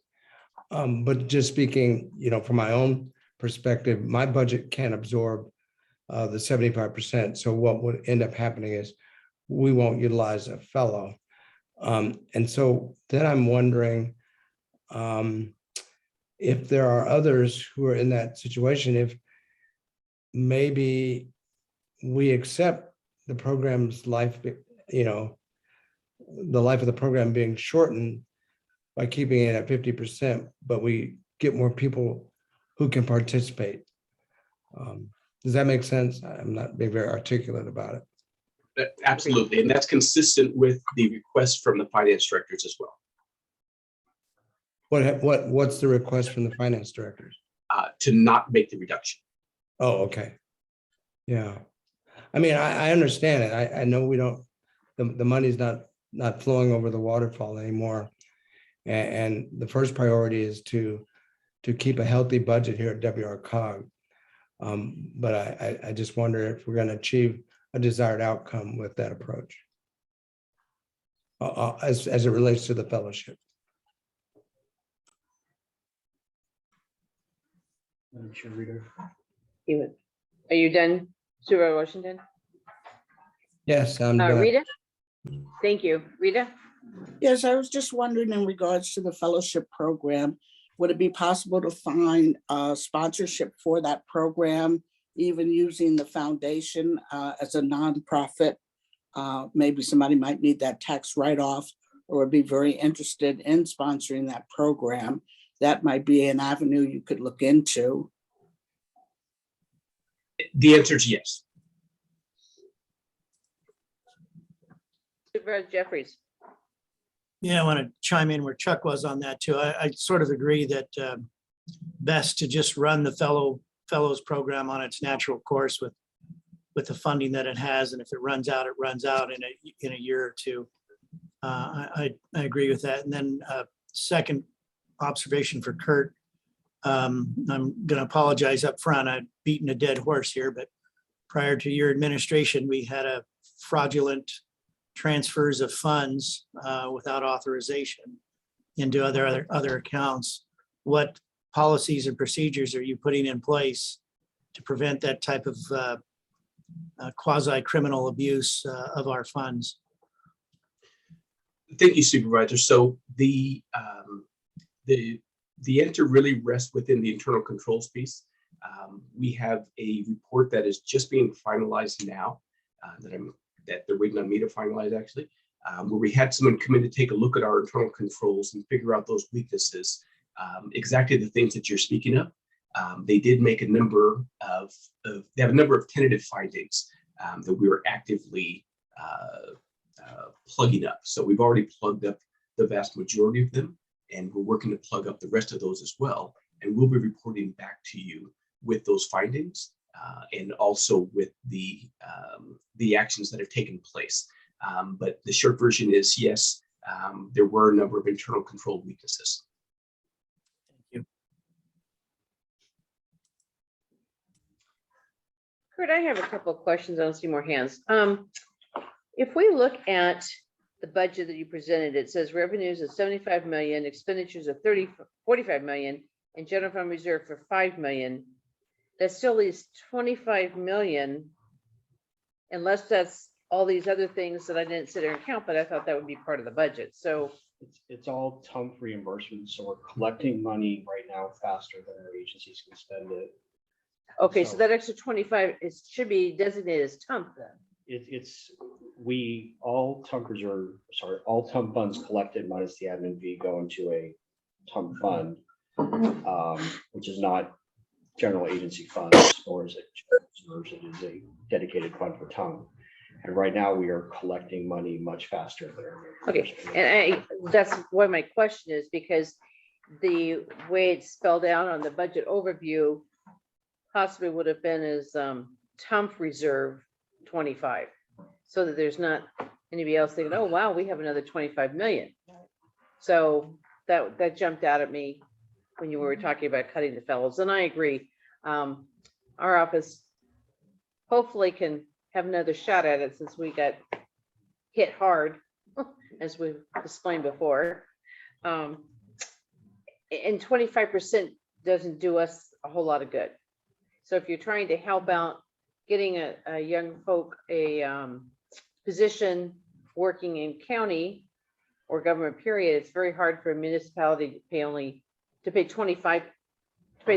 But just speaking, from my own perspective, my budget can't absorb the 75%. So what would end up happening is we won't utilize a fellow. And so then I'm wondering if there are others who are in that situation, if maybe we accept the program's life, the life of the program being shortened by keeping it at 50%, but we get more people who can participate. Does that make sense? I'm not being very articulate about it. Absolutely. And that's consistent with the request from the finance directors as well. What's the request from the finance directors? To not make the reduction. Oh, okay. Yeah. I mean, I understand it. I know we don't, the money's not flowing over the waterfall anymore. And the first priority is to keep a healthy budget here at WRCOG. But I just wonder if we're going to achieve a desired outcome with that approach as it relates to the fellowship. Madam Chair, Rita. Are you done, Supervisor Washington? Yes, I'm done. Rita? Thank you. Rita? Yes, I was just wondering in regards to the fellowship program, would it be possible to find sponsorship for that program, even using the foundation as a nonprofit? Maybe somebody might need that tax write-off or would be very interested in sponsoring that program. That might be an avenue you could look into. The answer is yes. Supervisor Jeffries. Yeah, I want to chime in where Chuck was on that too. I sort of agree that best to just run the fellows program on its natural course with the funding that it has, and if it runs out, it runs out in a year or two. I agree with that. And then second observation for Kurt. I'm going to apologize up front. I've beaten a dead horse here, but prior to your administration, we had a fraudulent transfers of funds without authorization into other accounts. What policies and procedures are you putting in place to prevent that type of quasi-criminal abuse of our funds? Thank you, Supervisor. So the answer really rests within the internal controls piece. We have a report that is just being finalized now that they're waiting on me to finalize actually, where we had someone come in to take a look at our internal controls and figure out those weaknesses, exactly the things that you're speaking of. They did make a number they have a number of tentative findings that we were actively plugging up. So we've already plugged up the vast majority of them, and we're working to plug up the rest of those as well. And we'll be reporting back to you with those findings and also with the actions that have taken place. But the short version is yes, there were a number of internal control weaknesses. Thank you. Kurt, I have a couple of questions. I don't see more hands. If we look at the budget that you presented, it says revenues of 75 million, expenditures of 45 million, and general fund reserve for 5 million. That still leaves 25 million, unless that's all these other things that I didn't sit there and count, but I thought that would be part of the budget. So It's all TUMP reimbursement, so we're collecting money right now faster than our agencies can spend it. okay, so that extra 25 is should be designated as TUMP then. All TUMP funds collected minus the admin fee go into a TUMP fund, which is not general agency funds, or is it reserves. It is a dedicated fund for TUMP. And right now we are collecting money much faster than our Okay, and that's why my question is, because the way it's spelled out on the budget overview possibly would have been as TUMP reserve 25, so that there's not anybody else thinking, oh, wow, we have another 25 million. So that jumped out at me when you were talking about cutting the fellows, and I agree. Our office hopefully can have another shot at it, since we got hit hard, as we've explained before. And 25% doesn't do us a whole lot of good. So if you're trying to help out getting a young folk a position working in county or government period, it's very hard for a municipality to pay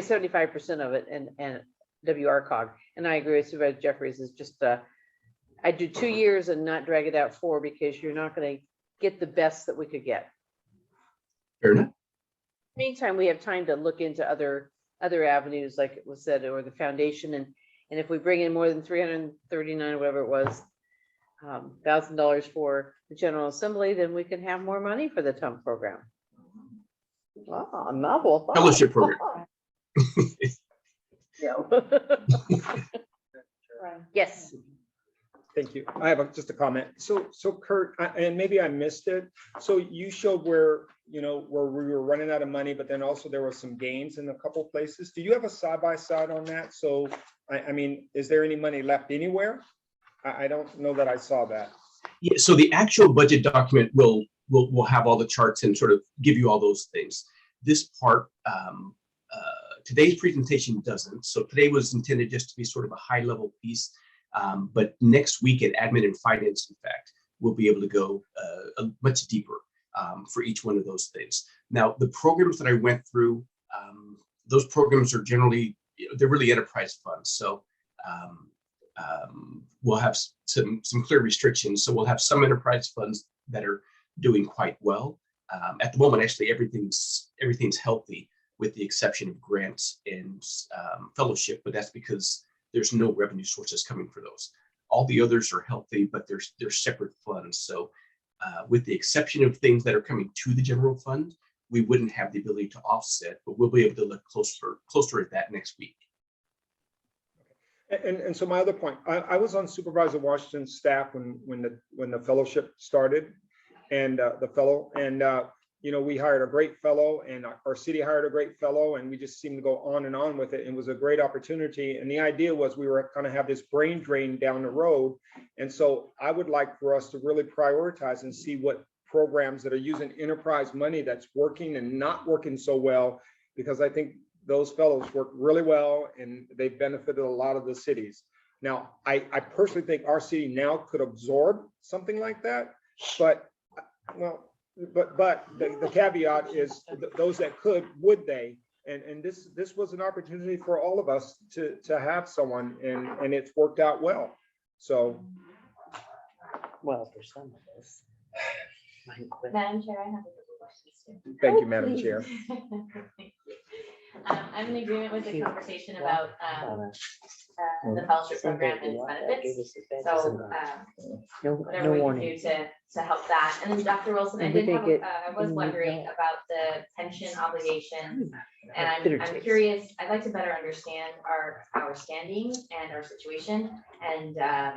75% of it and WRCOG. And I agree with Supervisor Jeffries, is just I do 2 years and not drag it out 4, because you're not going to get the best that we could get. Fair enough. Meantime, we have time to look into other avenues, like it was said, or the foundation, and if we bring in more than 339, whatever it was, $1,000 for the General Assembly, then we can have more money for the TUMP program. Wow, a novel thought. Fellowship program. Yes. Thank you. I have just a comment. So Kurt, and maybe I missed it. So you showed where we were running out of money, but then also there were some gains in a couple places. Do you have a side-by-side on that? So, I mean, is there any money left anywhere? I don't know that I saw that. Yeah, so the actual budget document will have all the charts and sort of give you all those things. This part, today's presentation doesn't. So today was intended just to be sort of a high-level piece. But next week at Admin and Finance, in fact, we'll be able to go much deeper for each one of those things. Now, the programs that I went through, those programs are generally, they're really enterprise funds. So we'll have some clear restrictions. So we'll have some enterprise funds that are doing quite well. At the moment, actually, everything's healthy, with the exception of grants and fellowship, but that's because there's no revenue sources coming for those. All the others are healthy, but they're separate funds. So with the exception of things that are coming to the general fund, we wouldn't have the ability to offset, but we'll be able to look closer at that next week. And so my other point, I was on Supervisor Washington's staff when the fellowship started, and we hired a great fellow, and our city hired a great fellow, and we just seemed to go on and on with it. It was a great opportunity. And the idea was we were going to have this brain drain down the road. And so I would like for us to really prioritize and see what programs that are using enterprise money that's working and not working so well, because I think those fellows work really well and they benefited a lot of the cities. Now, I personally think our city now could absorb something like that, but the caveat is those that could, would they? And this was an opportunity for all of us to have someone, and it's worked out well. So, well, for some of us. Madam Chair, I have a couple questions too. Thank you, Madam Chair. I'm in agreement with the conversation about the fellowship program and its benefits. So whatever we can do to help that. And then Dr. Wilson, I was wondering about the pension obligations, and I'm curious. I'd like to better understand our standing and our situation, and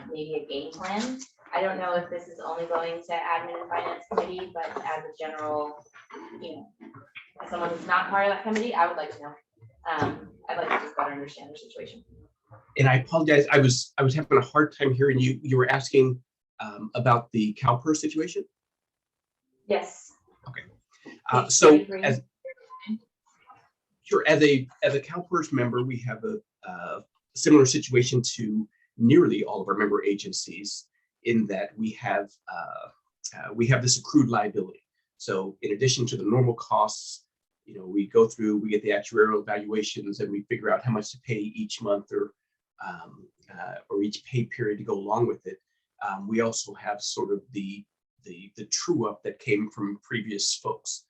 maybe a game plan. I don't know if this is only going to Admin and Finance Committee, but as a general, as someone who's not part of that committee, I would like to know. I'd like to just better understand the situation. And I apologize, I was having a hard time hearing you. You were asking about the CalPERS situation? Yes. So as sure, as a CalPERS member, we have a similar situation to nearly all of our member agencies in that we have this accrued liability. So in addition to the normal costs, we go through, we get the actuarial evaluations, and we figure out how much to pay each month or each pay period to go along with it. We also have sort of the true up that came from previous folks,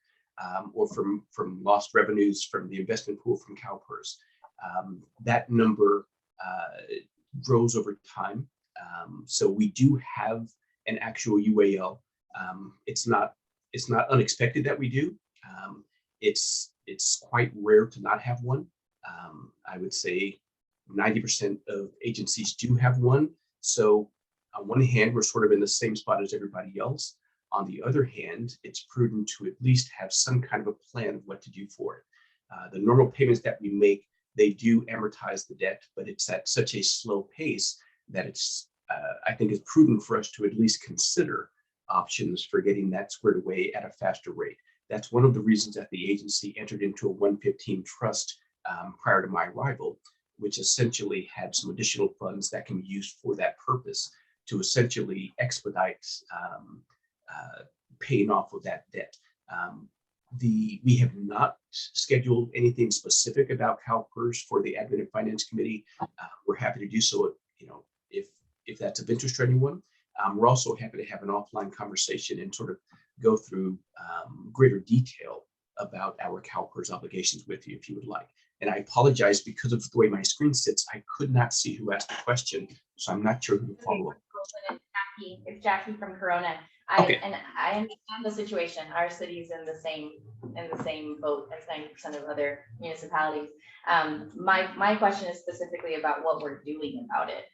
or from lost revenues from the investment pool from CalPERS. That number grows over time. So we do have an actual UAL. It's not unexpected that we do. It's quite rare to not have one. I would say 90% of agencies do have one. So on one hand, we're sort of in the same spot as everybody else. On the other hand, it's prudent to at least have some kind of a plan of what to do for it. The normal payments that we make, they do amortize the debt, but it's at such a slow pace that it's, I think it's prudent for us to at least consider options for getting that squared away at a faster rate. That's one of the reasons that the agency entered into a 115 trust prior to my arrival, which essentially had some additional funds that can be used for that purpose to essentially expedite paying off of that debt. We have not scheduled anything specific about CalPERS for the Admin and Finance Committee. We're happy to do so, if that's of interest to anyone. We're also happy to have an offline conversation and sort of go through greater detail about our CalPERS obligations with you if you would like. And I apologize, because of the way my screen sits, I could not see who asked the question, so I'm not sure who to follow up. It's Jackie from Corona. Okay. And I understand the situation. Our city's in the same boat as 90% of other municipalities. My question is specifically about what we're doing about it.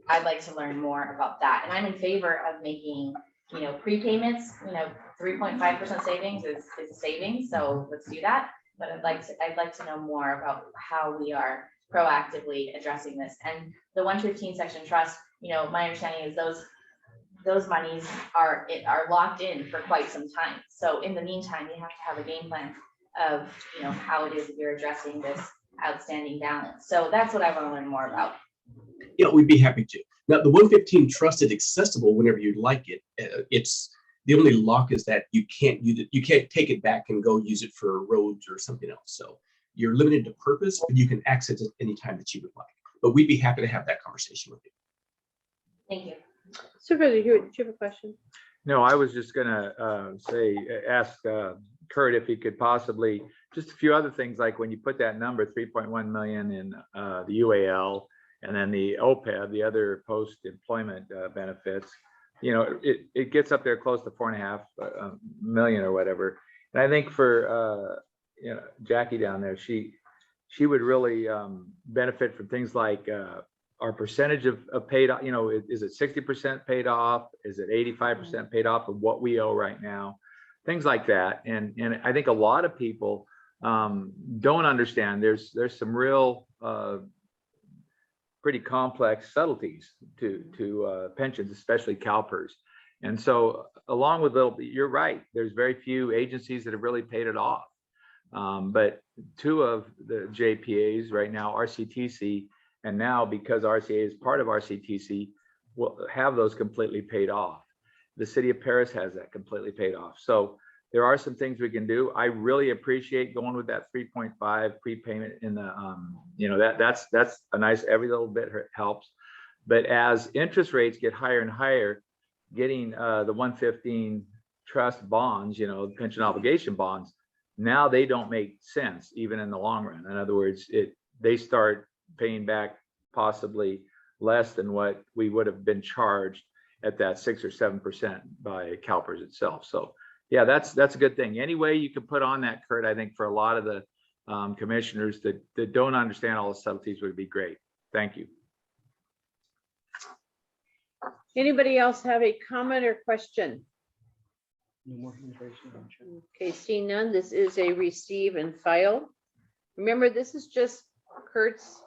I'd like to learn more about that. And I'm in favor of making, prepayments, 3.5% savings is a savings. So let's do that. But I'd like to know more about how we are proactively addressing this. And the 115 section trust, my understanding is those monies are locked in for quite some time. So in the meantime, you have to have a game plan of, how it is that you're addressing this outstanding balance. So that's what I want to learn more about. Yeah, we'd be happy to. Now, the 115 trust is accessible whenever you'd like it. It's the only lock is that you can't use it. You can't take it back and go use it for roads or something else. So you're limited to purpose, but you can access it anytime that you would like. But we'd be happy to have that conversation with you. Thank you. Supervisor Hewitt, do you have a question? No, I was just gonna ask Kurt if he could possibly, just a few other things, like when you put that number, 3.1 million in the UAL, and then the OPEB, the other post-employment benefits, it gets up there close to 4.5 million or whatever. And I think for Jackie down there, she would really benefit from things like our percentage of paid, is it 60% paid off? Is it 85% paid off of what we owe right now? Things like that. And I think a lot of people don't understand there's some real pretty complex subtleties to pensions, especially CalPERS. And so along with you're right, there's very few agencies that have really paid it off. But two of the JPAs right now, RCTC, and now because RCA is part of RCTC, will have those completely paid off. The city of Paris has that completely paid off. So there are some things we can do. I really appreciate going with that 3.5 prepayment in the, that's a nice, every little bit helps. But as interest rates get higher and higher, getting the 115 trust bonds, pension obligation bonds, now they don't make sense even in the long run. In other words, they start paying back possibly less than what we would have been charged at that 6 or 7% by CalPERS itself. So yeah, that's a good thing. Any way you can put on that, Kurt, I think for a lot of the commissioners that don't understand all the subtleties would be great. Thank you. Anybody else have a comment or question? No more information. Okay, seeing none, this is a receive and file. Remember, this is just Kurt's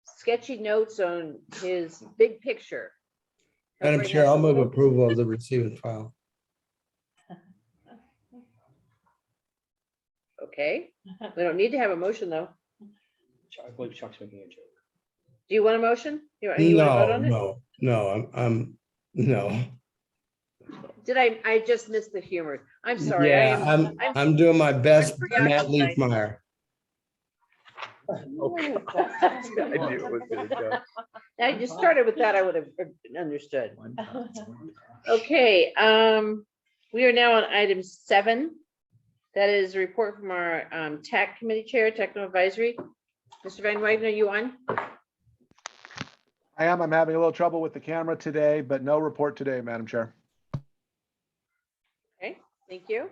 sketchy notes on his big picture. He'll Madam bring Chair, us I'll a move little- approval of the receiving file. Okay, we don't need to have a motion, though. I believe Chuck's making a joke. Do you want a motion? You want to vote on it? No, no. Did I just missed the humor? I'm sorry. Yeah, I'm doing my best, preoccupied. Matt Leafmeyer. I knew it was gonna go. Now you started with that, I would have understood. One time. Okay, we are now on item 7. That is a report from our TAC committee chair, Techno Advisory. Mr. Van Wagner, are you on? I am. I'm having a little trouble with the camera today, but no report today, Madam Chair. Okay, thank you.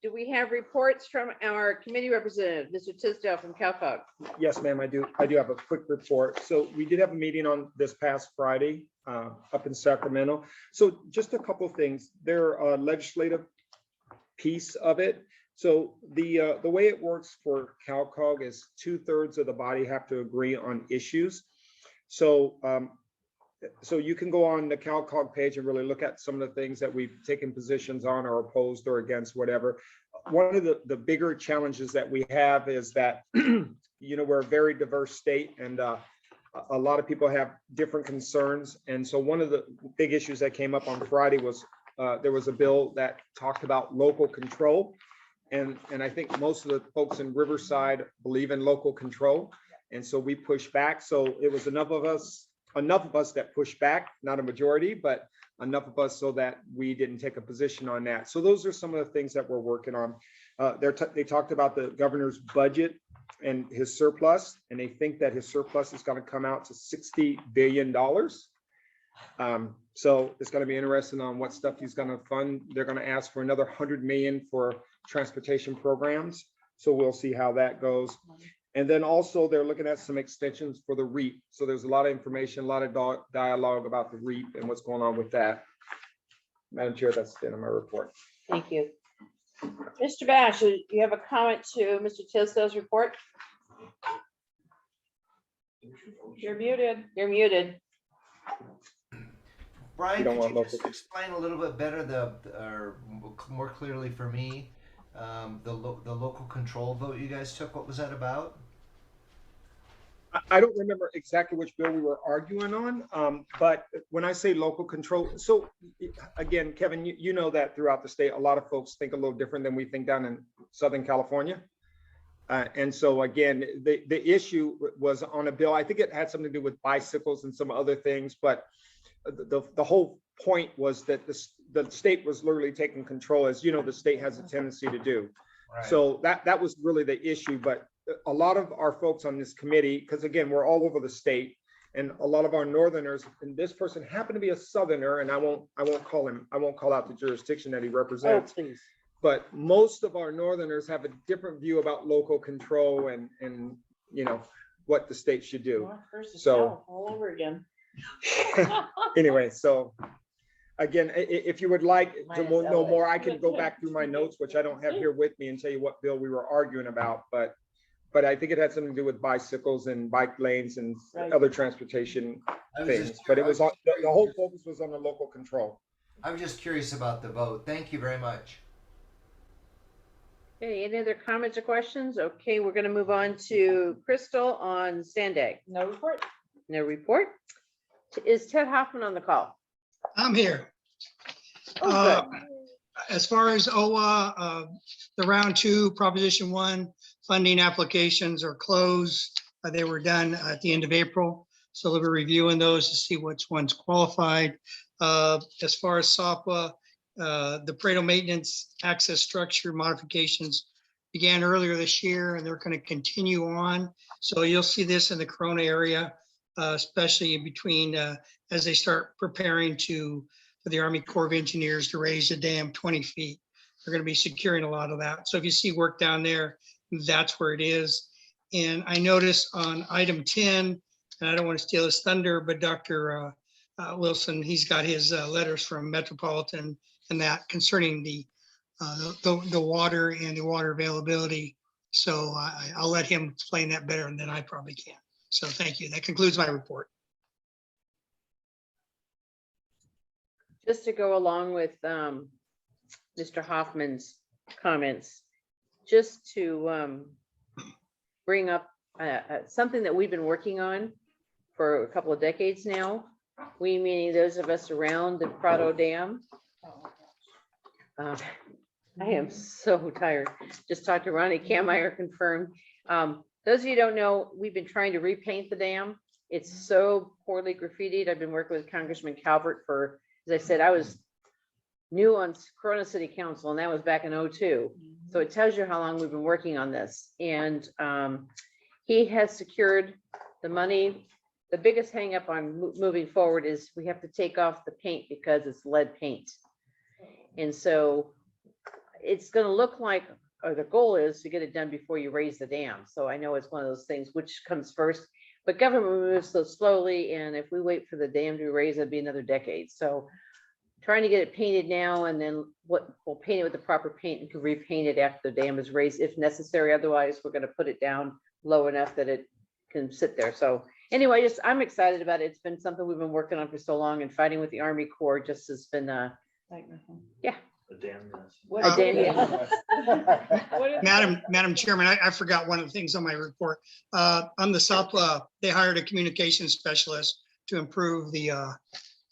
Do we have reports from our committee representative, Mr. Tisdale from CalCog? Yes, ma'am, I do have a quick report. So we did have a meeting on this past Friday up in Sacramento. So just a couple of things. There are legislative piece of it. So the way it works for CalCog is 2/3 of the body have to agree on issues. So you can go on the CalCog page and really look at some of the things that we've taken positions on or opposed or against, whatever. One of the bigger challenges that we have is that, we're a very diverse state, and a lot of people have different concerns. And so one of the big issues that came up on Friday was there was a bill that talked about local control. And I think most of the folks in Riverside believe in local control. And so we pushed back. So it was enough of us that pushed back, not a majority, but enough of us so that we didn't take a position on that. So those are some of the things that we're working on. They talked about the governor's budget and his surplus, and they think that his surplus is going to come out to $60 billion. So it's going to be interesting on what stuff he's going to fund. They're going to ask for another $100 million for transportation programs. So we'll see how that goes. And then also they're looking at some extensions for the REAP. So there's a lot of information, a lot of dialogue about the REAP and what's going on with that. Madam Chair, that's the end of my report. Thank you. Mr. Bash, you have a comment to Mr. Tisdale's report? You're muted. You're muted. Brian, You don't could want you local- just explain a little bit better or more clearly for me, the local control vote you guys took? What was that about? I don't remember exactly which bill we were arguing on, but when I say local control, so again, Kevin, you know that throughout the state, a lot of folks think a little different than we think down in Southern California. And so again, the issue was on a bill. I think it had something to do with bicycles and some other things, but the whole point was that the state was literally taking control, as you know, the state has a tendency to do. Right. So that was really the issue. But a lot of our folks on this committee, because again, we're all over the state, and a lot of our northerners, and this person happened to be a southerner, and I won't call out the jurisdiction that he represents. Oh, please. But most of our northerners have a different view about local control and what the state should do. North versus So- south all over again. Anyway, so again, if you would like to Minus know LA. more, I can go back through my notes, which I don't have here with me, and tell you what bill we were arguing about. But I think it had something to do with bicycles and bike lanes and Right. other transportation I was things. just- But it was on, the whole focus was on the local control. I was just curious about the vote. Thank you very much. Okay, any other comments or questions? Okay, we're gonna move on to Crystal on Sandag. No report. No report. Is Ted Hoffman on the call? I'm here. Oh, good. As far as OWA, the round 2, Proposition 1 funding applications are closed. They were done at the end of April. So they'll be reviewing those to see which one's qualified. As far as SOPWA, the Pareto maintenance access structure modifications began earlier this year, and they're going to continue on. So you'll see this in the Corona area, especially in between as they start preparing for the Army Corps of Engineers to raise the dam 20 feet. They're going to be securing a lot of that. So if you see work down there, that's where it is. And I noticed on item 10, and I don't want to steal his thunder, but Dr. Wilson, he's got his letters from Metropolitan and that concerning the water and the water availability. So I'll let him explain that better than I probably can. So thank you. That concludes my report. Just to go along with Mr. Hoffman's comments, just to bring up something that we've been working on for a couple of decades now. We, meaning those of us around the Prado Dam. I am so tired. Just talked to Ronnie Kameyer, confirmed. Those of you who don't know, we've been trying to repaint the dam. It's so poorly graffitied. I've been working with Congressman Calvert for, as I said, I was new on Corona City Council, and that was back in '02. So it tells you how long we've been working on this. And he has secured the money. The biggest hangup on moving forward is we have to take off the paint because it's lead paint. And so it's going to look like, or the goal is to get it done before you raise the dam. So I know it's one of those things, which comes first, but government moves so slowly. And if we wait for the dam to be raised, it'd be another decade. So trying to get it painted now, and then we'll paint it with the proper paint and can repaint it after the dam is raised if necessary. Otherwise, we're going to put it down low enough that it can sit there. So anyway, I'm excited about it. It's been something we've been working on for so long, and fighting with the Army Corps just has been, yeah. A damn Madam Chairman, I forgot one of the things on my report. On the Southwa, they hired a communications specialist to improve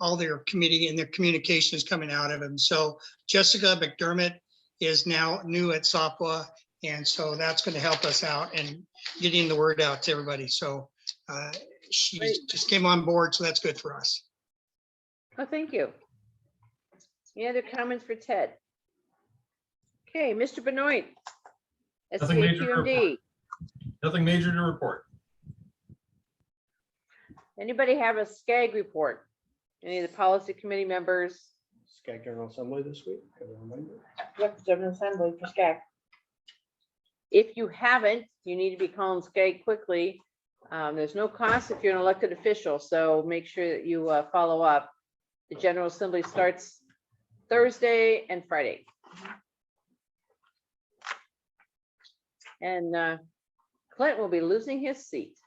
all their committee and their communications coming out of them. So Jessica McDermott is now new at Southwa, and so that's going to help us out and getting the word out to everybody. So she just came on board, so that's good for us. Oh, thank you. Any other comments for Ted? Okay, Mr. Benoit. Nothing major to report. SCAQMD. Nothing major to report. Anybody have a SCAG report? Any of the policy committee members? SCAG General Assembly this week. Yep, General Assembly for SCAG. If you haven't, you need to be calling SCAG quickly. There's no cost if you're an elected official, so make sure that you follow up. The General Assembly starts Thursday and Friday. And Clint will be losing his seat.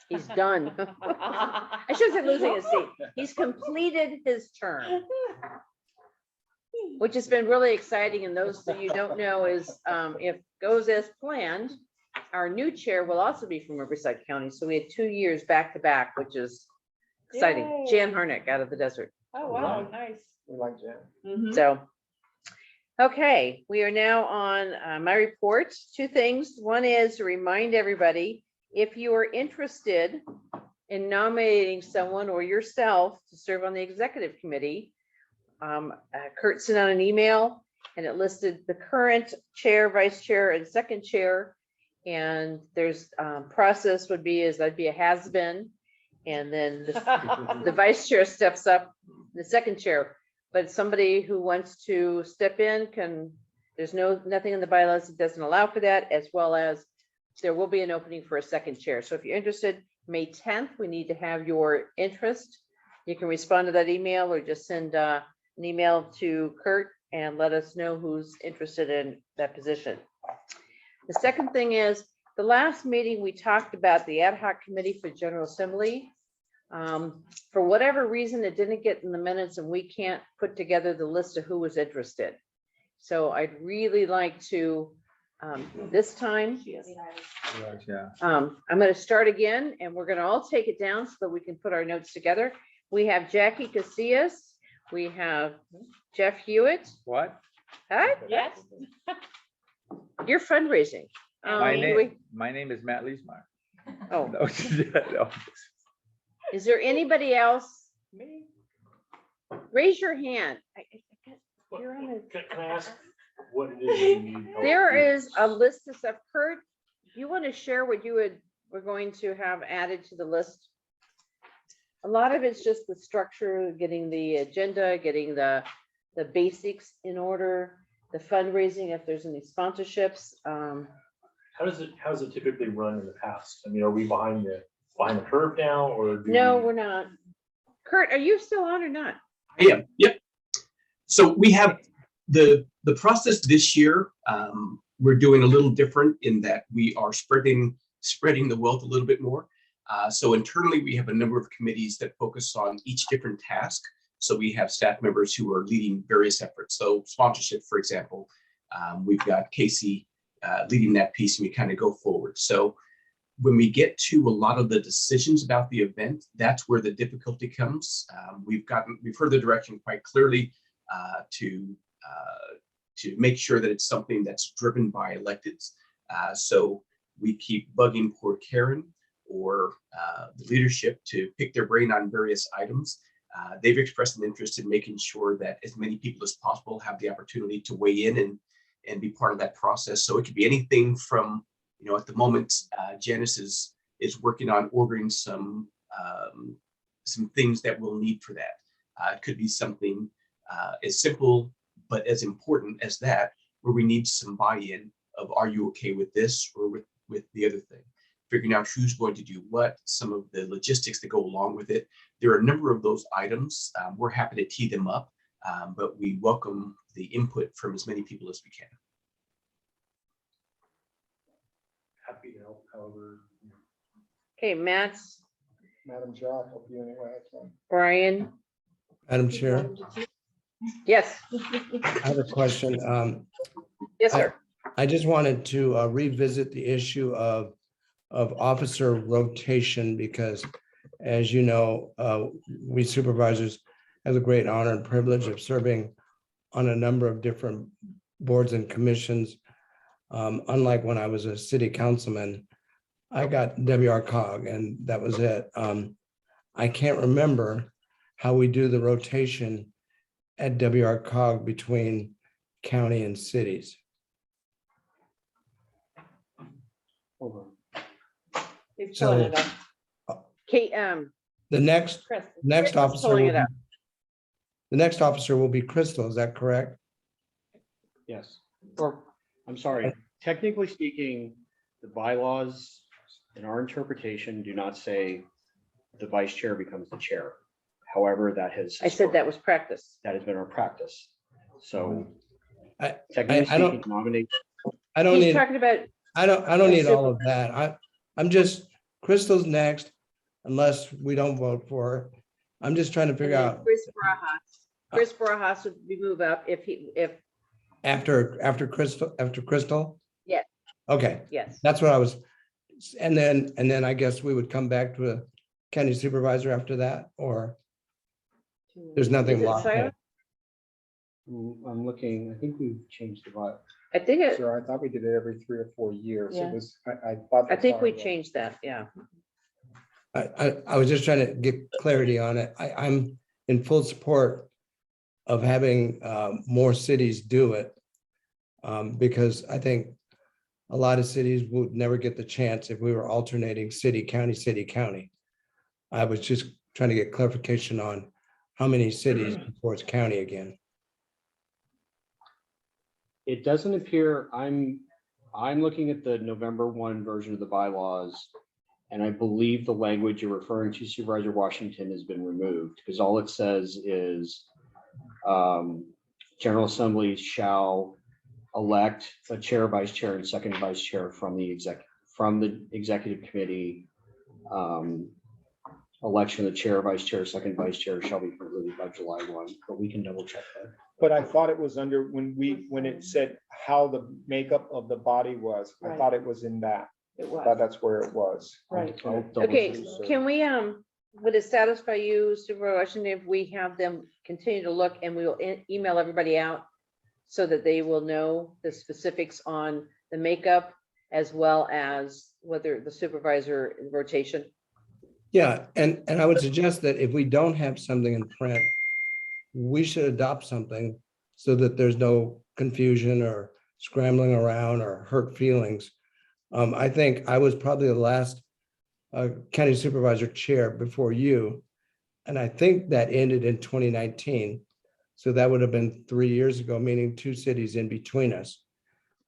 He's done. I shouldn't say losing his seat. He's completed his term, which has been really exciting. And those that you don't know is if goes as planned, our new chair will also be from Riverside County. So we had 2 years back to back, which is exciting. Yay. Jan Harnick out of the desert. Oh, wow, nice. We like Jan. Mhm. So, okay, we are now on my report. 2 things. One is to remind everybody, if you are interested in nominating someone or yourself to serve on the executive committee, Kurt sent out an email and it listed the current chair, vice chair, and second chair. And there's process would be is I'd be a has-been, and then the vice chair steps up, the second chair. But somebody who wants to step in can, there's nothing in the bylaws that doesn't allow for that, as well as there will be an opening for a second chair. So if you're interested, May 10th, we need to have your interest. You can respond to that email or just send an email to Kurt and let us know who's interested in that position. The second thing is, the last meeting we talked about the ad hoc committee for General Assembly. For whatever reason, it didn't get in the minutes and we can't put together the list of who was interested. So I'd really like to, this time, I'm going to start again and we're going to all take it down so that we can put our notes together. We have Jackie Casillas. We have Jeff Hewitt. What? Huh? Yes. You're fundraising. My name is Matt Leesmeyer. Oh. No, no. Is there anybody else? Raise your hand. Can I ask what it is you need help There with? is a list of stuff. Kurt, do you want to share what you were going to have added to the list? A lot of it's just the structure, getting the agenda, getting the basics in order, the fundraising, if there's any sponsorships. How does it typically run in the past? I mean, are we behind the curve now, or No, we're not. Kurt, are you still on or not? I am, yep. So we have the process this year. We're doing a little different in that we are spreading spreading the wealth a little bit more. So internally, we have a number of committees that focus on each different task. So we have staff members who are leading various efforts. So sponsorship, for example, we've got Casey leading that piece, and we kind of go forward. So when we get to a lot of the decisions about the event, that's where the difficulty comes. We've heard the direction quite clearly to make sure that it's something that's driven by electeds. So we keep bugging poor Karen or the leadership to pick their brain on various items. They've expressed an interest in making sure that as many people as possible have the opportunity to weigh in and be part of that process. So it could be anything from, at the moment, Janice is working on ordering some things that we'll need for that. It could be something as simple but as important as that, where we need some buy-in of, are you okay with this or with the other thing? Figuring out who's going to do what, some of the logistics that go along with it. There are a number of those items. We're happy to tee them up, but we welcome the input from as many people as we can. Happy to help, however. Okay, Matt's, Madam Chair, I'll help you any way I can. Brian. Madam Chair, Yes. I have a question. Yes, sir. I just wanted to revisit the issue of officer rotation, because as you know, we supervisors have the great honor and privilege of serving on a number of different boards and commissions. Unlike when I was a city councilman, I got WRCOG and that was it. I can't remember how we do the rotation at WRCOG between county and cities. Hold on. So Kate, the next officer, pulling it up. the next officer will be Crystal, is that correct? Yes, or I'm sorry, technically speaking, the bylaws in our interpretation do not say the vice chair becomes the chair. However, I said that was practice. that has been our practice. So I technically don't- speaking, nominate. I don't He's need, talking about, I don't need all of that. I'm just, Crystal's next, unless we don't vote for her. I'm just trying to figure out Chris Barajas would be move up if, after Crystal. yes, Okay, yes. that's what I was, and then I guess we would come back to a county supervisor after that, or there's nothing Is it locked in. Sarah? I'm looking, I think we've changed the bylaw. I think it, Sure, I thought we did it every 3 or 4 years. Yeah. It was, I thought. I think that's we how it was. changed that, yeah. I was just trying to get clarity on it. I'm in full support of having more cities do it. Because I think a lot of cities would never get the chance if we were alternating city, county. I was just trying to get clarification on how many cities before it's county again. It doesn't appear, I'm looking at the November 1 version of the bylaws. And I believe the language you're referring to, Supervisor Washington, has been removed, because all it says is General Assembly shall elect a chair, vice chair, and second vice chair from the executive committee. Election of the chair, vice chair, second vice chair shall be concluded by July 1, but we can double check that. But I thought it was under, when it said how the makeup of the body was, I Right. thought it was in that. It I thought that's where it was. Right. I'll double Okay, check. can we, would it satisfy you, Supervisor Washington, if we have them continue to look and we will email everybody out so that they will know the specifics on the makeup as well as whether the supervisor rotation? Yeah, and I would suggest that if we don't have something in print, we should adopt something so that there's no confusion or scrambling around or hurt feelings. I think I was probably the last county supervisor chair before you. And I think that ended in 2019. So that would have been 3 years ago, meaning 2 cities in between us.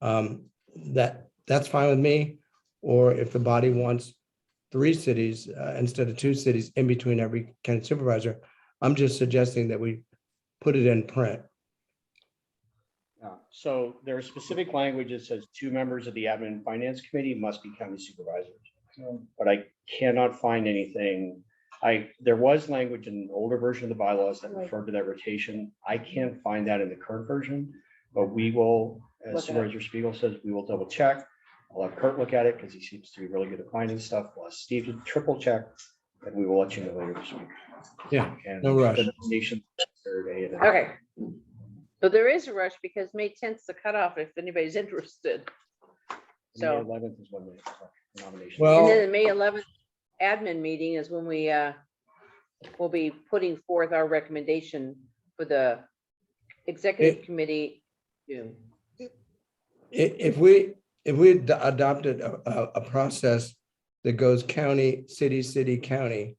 That's fine with me. Or if the body wants 3 cities instead of 2 cities in between every county supervisor, I'm just suggesting that we put it in print. So there's specific language that says 2 members of the Admin and Finance Committee must be county supervisors. but I cannot find anything. There was language in an older version of the bylaws that referred to that rotation. I can't find that in the current version, but we will, as Look it up. Supervisor Spiegel says, we will double check. I'll have Kurt look at it because he seems to be really good at finding stuff. We'll have Steve to triple check, and we will let you know later this week. Yeah, And no rush. the nation Saturday and- Okay. So there is a rush because May 10th is the cutoff if anybody's interested. May So, 11th is when the nomination. Well- and then the May 11th admin meeting is when we will be putting forth our recommendation for the executive committee. If we adopted a process that goes county, city, county,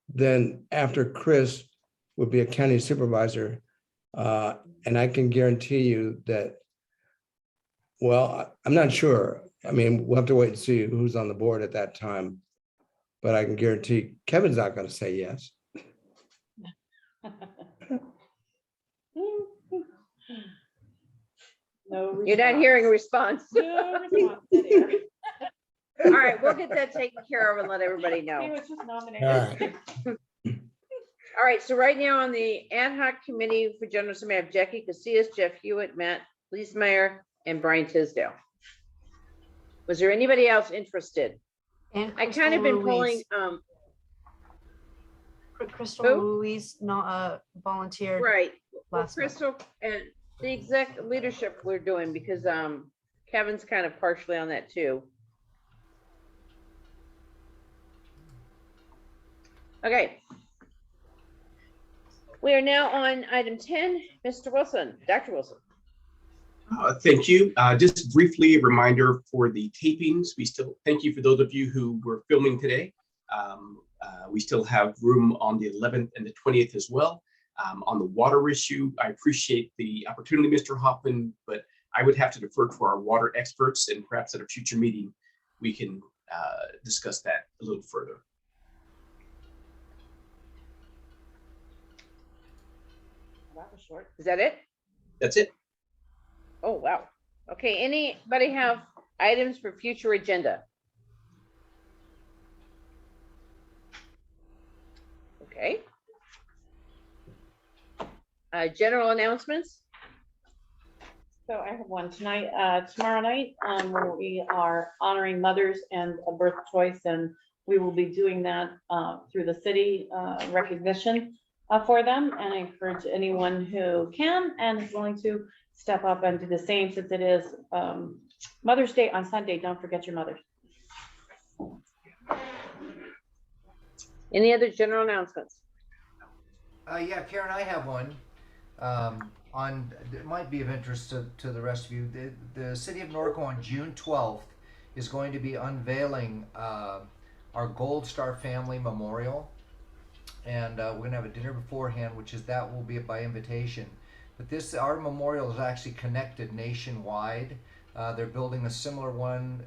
then after Chris would be a county supervisor. And I can guarantee you that, well, I'm not sure. I mean, we'll have to wait and see who's on the board at that time. But I can guarantee Kevin's not going to say yes. No. You're not hearing a response. No response in here. All right, we'll get that taken care of and let everybody He know. was just nominated. All right. All right, so right now on the ad hoc committee for general assembly, I have Jackie Casillas, Jeff Hewitt, Matt Leesmeyer, and Brian Tisdale. Was there anybody else interested? And I kind of been pulling, Crystal Who? Ruiz not volunteered. right, well, last month. Crystal and the exec leadership we're doing because Kevin's kind of partially on that too. Okay. We are now on item 10, Mr. Wilson, Dr. Wilson. Thank you. Just briefly, a reminder for the tapings. We still thank you for those of you who were filming today. We still have room on the 11th and the 20th as well. On the water issue, I appreciate the opportunity, Mr. Hoffman, but I would have to defer to our water experts, and perhaps at a future meeting, we can discuss that a little further. That was short. Is that it? That's it. Oh, wow. Okay, anybody have items for future agenda? Okay. General announcements? So I have one tonight, tomorrow night, we are honoring mothers and a birth choice, and we will be doing that through the city recognition for them. And I encourage anyone who can and is willing to step up and do the same, since it is Mother's Day on Sunday. Don't forget your mothers. Any other general announcements? Yeah, Karen, I have one. It might be of interest to the rest of you. The city of Norco on June 12th is going to be unveiling our Gold Star Family Memorial. And we're gonna have a dinner beforehand, that will be by invitation. But our memorial is actually connected nationwide. They're building a similar one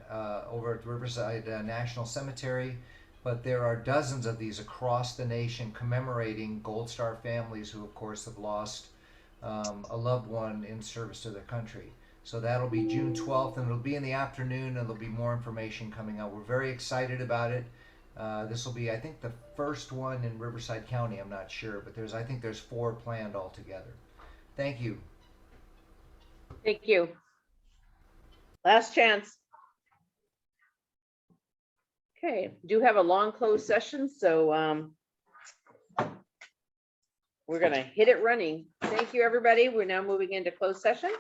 over at the Riverside National Cemetery, but there are dozens of these across the nation commemorating Gold Star families who, of course, have lost a loved one in service to their country. So that'll be June 12th, and it'll be in the afternoon, and there'll be more information coming out. We're very excited about it. This will be, I think, the first one in Riverside County. I'm not sure, but I think there's 4 planned altogether. Thank you. Thank you. Last chance. Okay, do have a long closed session, so we're gonna hit it running. Thank you, everybody. We're now moving into closed session.